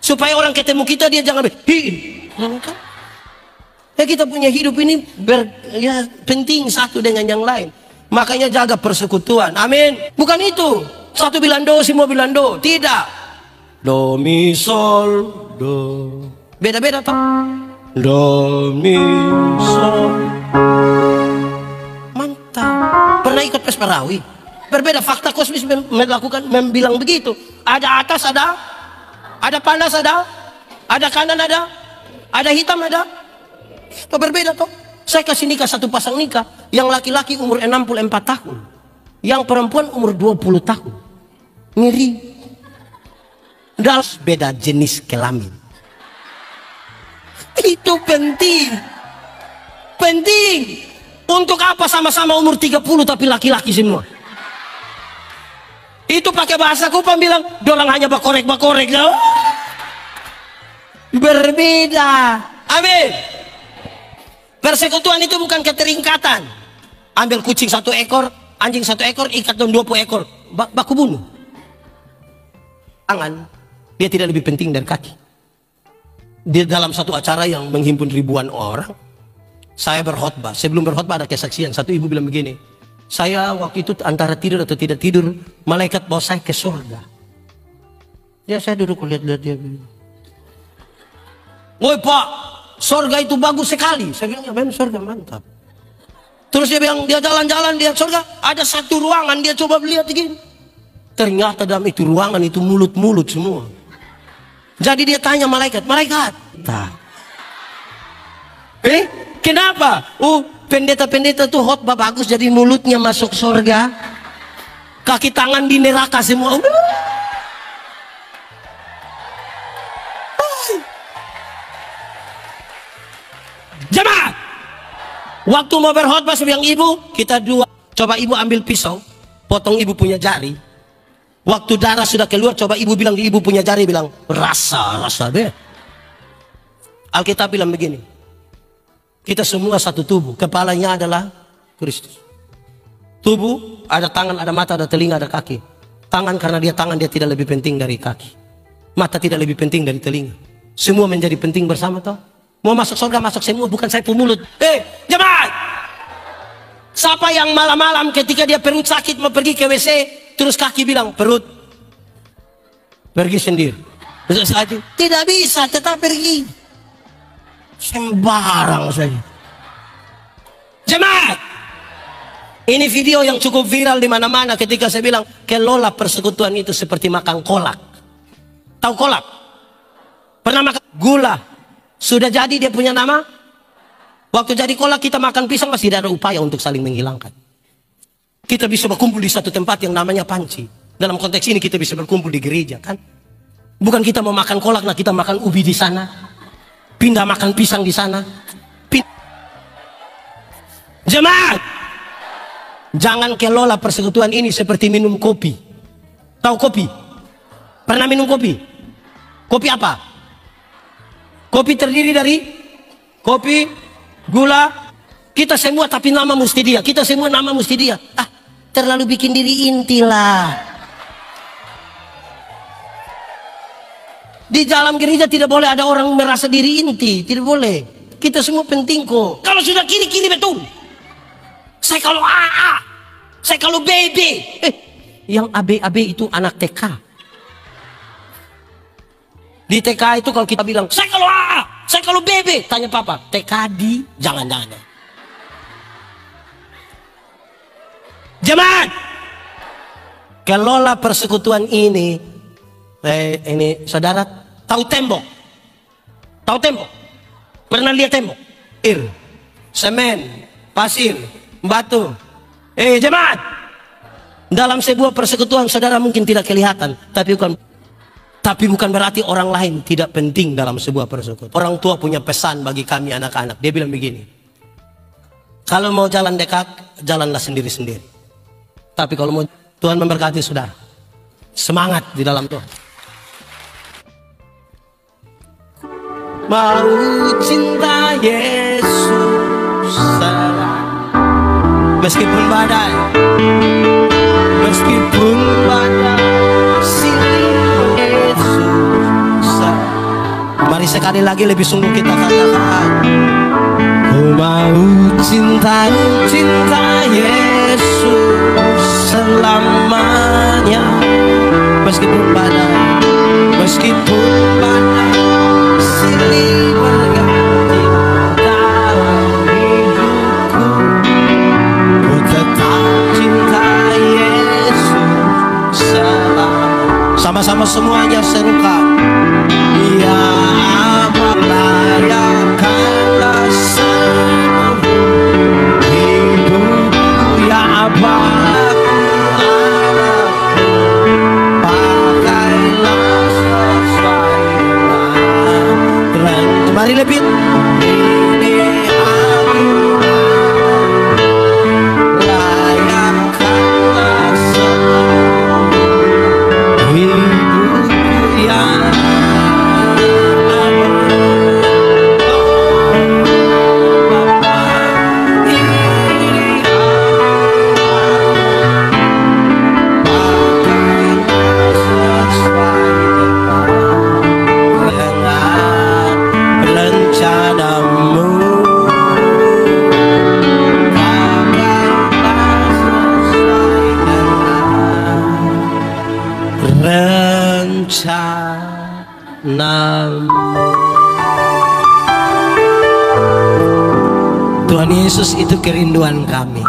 Supaya orang ketemu kita dia jangan kita punya hidup ini penting satu dengan yang lain. Makanya jaga persekutuan. Amin. Bukan itu. Satu bilang do, semua bilang do. Tidak. Do, mi, sol, do. Beda-beda toh. Do, mi, sol. Mantap. Pernah ikut Pesperawi? Berbeda fakta kosmis membilang begitu. Ada atas ada panas ada kanan ada hitam ada. Itu berbeda toh. Saya kasih nikah satu pasang nikah. Yang laki-laki umur 64 tahun. Yang perempuan umur 20 tahun. Ngeri. Dan beda jenis kelamin. Itu penting. Penting. Untuk apa sama-sama umur 30 tapi laki-laki semua? Itu pakai bahasa Kupang bilang, dorang hanya bakorek-bakorek. Berbeda. Amin. Persekutuan itu bukan keteringkatan. Ambil kucing 1 ekor, anjing 1 ekor, ikat dalam 20 ekor. Baku bunuh. Tangan, dia tidak lebih penting dari kaki. Di dalam satu acara yang menghimpun ribuan orang, saya berkhotbah. Sebelum berkhotbah ada kesaksian. Satu ibu bilang begini, saya waktu itu antara tidur atau tidak tidur, malaikat bawa saya ke surga. Ya saya duduk lihat-lihat dia. Woi Pak, surga itu bagus sekali. Saya bilang, ya memang surga mantap. Terus dia bilang, dia jalan-jalan, dia surga, ada satu ruangan, dia coba lihat begini. Ternyata dalam itu ruangan itu mulut-mulut semua. Jadi dia tanya malaikat, kenapa? Pendeta-pendeta tuh khotbah bagus, jadi mulutnya masuk surga, kaki tangan di neraka semua. Jemaat, waktu mau berkhotbah saya bilang, ibu, kita dua, coba ibu ambil pisau, potong ibu punya jari. Waktu darah sudah keluar, coba ibu bilang di ibu punya jari, bilang rasa deh. Alkitab bilang begini, kita semua satu tubuh, kepalanya adalah Kristus. Tubuh ada tangan, ada mata, ada telinga, ada kaki. Tangan karena dia tangan, dia tidak lebih penting dari kaki. Mata tidak lebih penting dari telinga. Semua menjadi penting bersama toh. Mau masuk surga masuk semua, bukan saya pemulut. Jemaat, siapa yang malam-malam ketika dia perut sakit mau pergi ke WC, terus kaki bilang, perut pergi sendiri. Terus saja tidak bisa, tetap pergi. Sembarang saja. Jemaat, ini video yang cukup viral di mana-mana ketika saya bilang, kelola persekutuan itu seperti makan kolak. Tahu kolak? Pernah makan gula? Sudah jadi dia punya nama? Waktu jadi kolak kita makan pisang, masih tidak ada upaya untuk saling menghilangkan. Kita bisa berkumpul di satu tempat yang namanya panci. Dalam konteks ini kita bisa berkumpul di gereja, kan? Bukan kita mau makan kolak, nah kita makan ubi di sana, pindah makan pisang di sana. Jemaat, jangan kelola persekutuan ini seperti minum kopi. Tahu kopi? Pernah minum kopi? Kopi apa? Kopi terdiri dari kopi, gula, kita semua tapi nama mesti dia. Kita semua nama mesti dia. Terlalu bikin diri inti lah. Di dalam gereja tidak boleh ada orang merasa diri inti. Tidak boleh. Kita semua penting kok. Kalau sudah kiri-kiri betul. Saya kalau AA, saya kalau BB. Yang AB itu anak TK. Di TK itu kalau kita bilang, saya kalau AA, saya kalau BB. Tanya papa, TK di? Jangan-jangan. Jemaat, kelola persekutuan ini saudara tahu tembok? Tahu tembok? Pernah lihat tembok? Semen, pasir, batu. Jemaat, dalam sebuah persekutuan saudara mungkin tidak kelihatan, tapi bukan berarti orang lain tidak penting dalam sebuah persekutuan. Orang tua punya pesan bagi kami anak-anak. Dia bilang begini, kalau mau jalan dekat, jalanlah sendiri-sendiri. Tapi kalau mau Tuhan memberkati saudara, semangat di dalam Tuhan. Mau cinta Yesus meskipun badai, silih Yesus. Mari sekali lagi lebih sungguh kita katakan, ku mau cinta Yesus selamanya, meskipun badai silih berganti dalam hidupku, ku tetap cinta Yesus selamanya. Sama-sama semuanya serukan, ya Bapa layakkanlah seluruh hidupku, ya Bapa. Mari lebih ini aku layakkanlah seluruh hidupku, ya Tuhan Yesus itu kerinduan kami.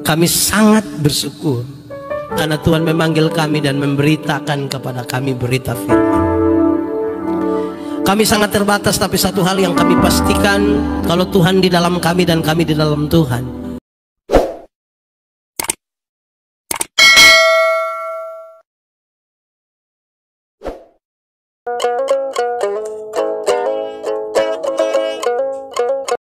Kami sangat bersyukur karena Tuhan memanggil kami dan memberitakan kepada kami berita firman. Kami sangat terbatas, tapi satu hal yang kami pastikan, kalau Tuhan di dalam kami dan kami di dalam Tuhan,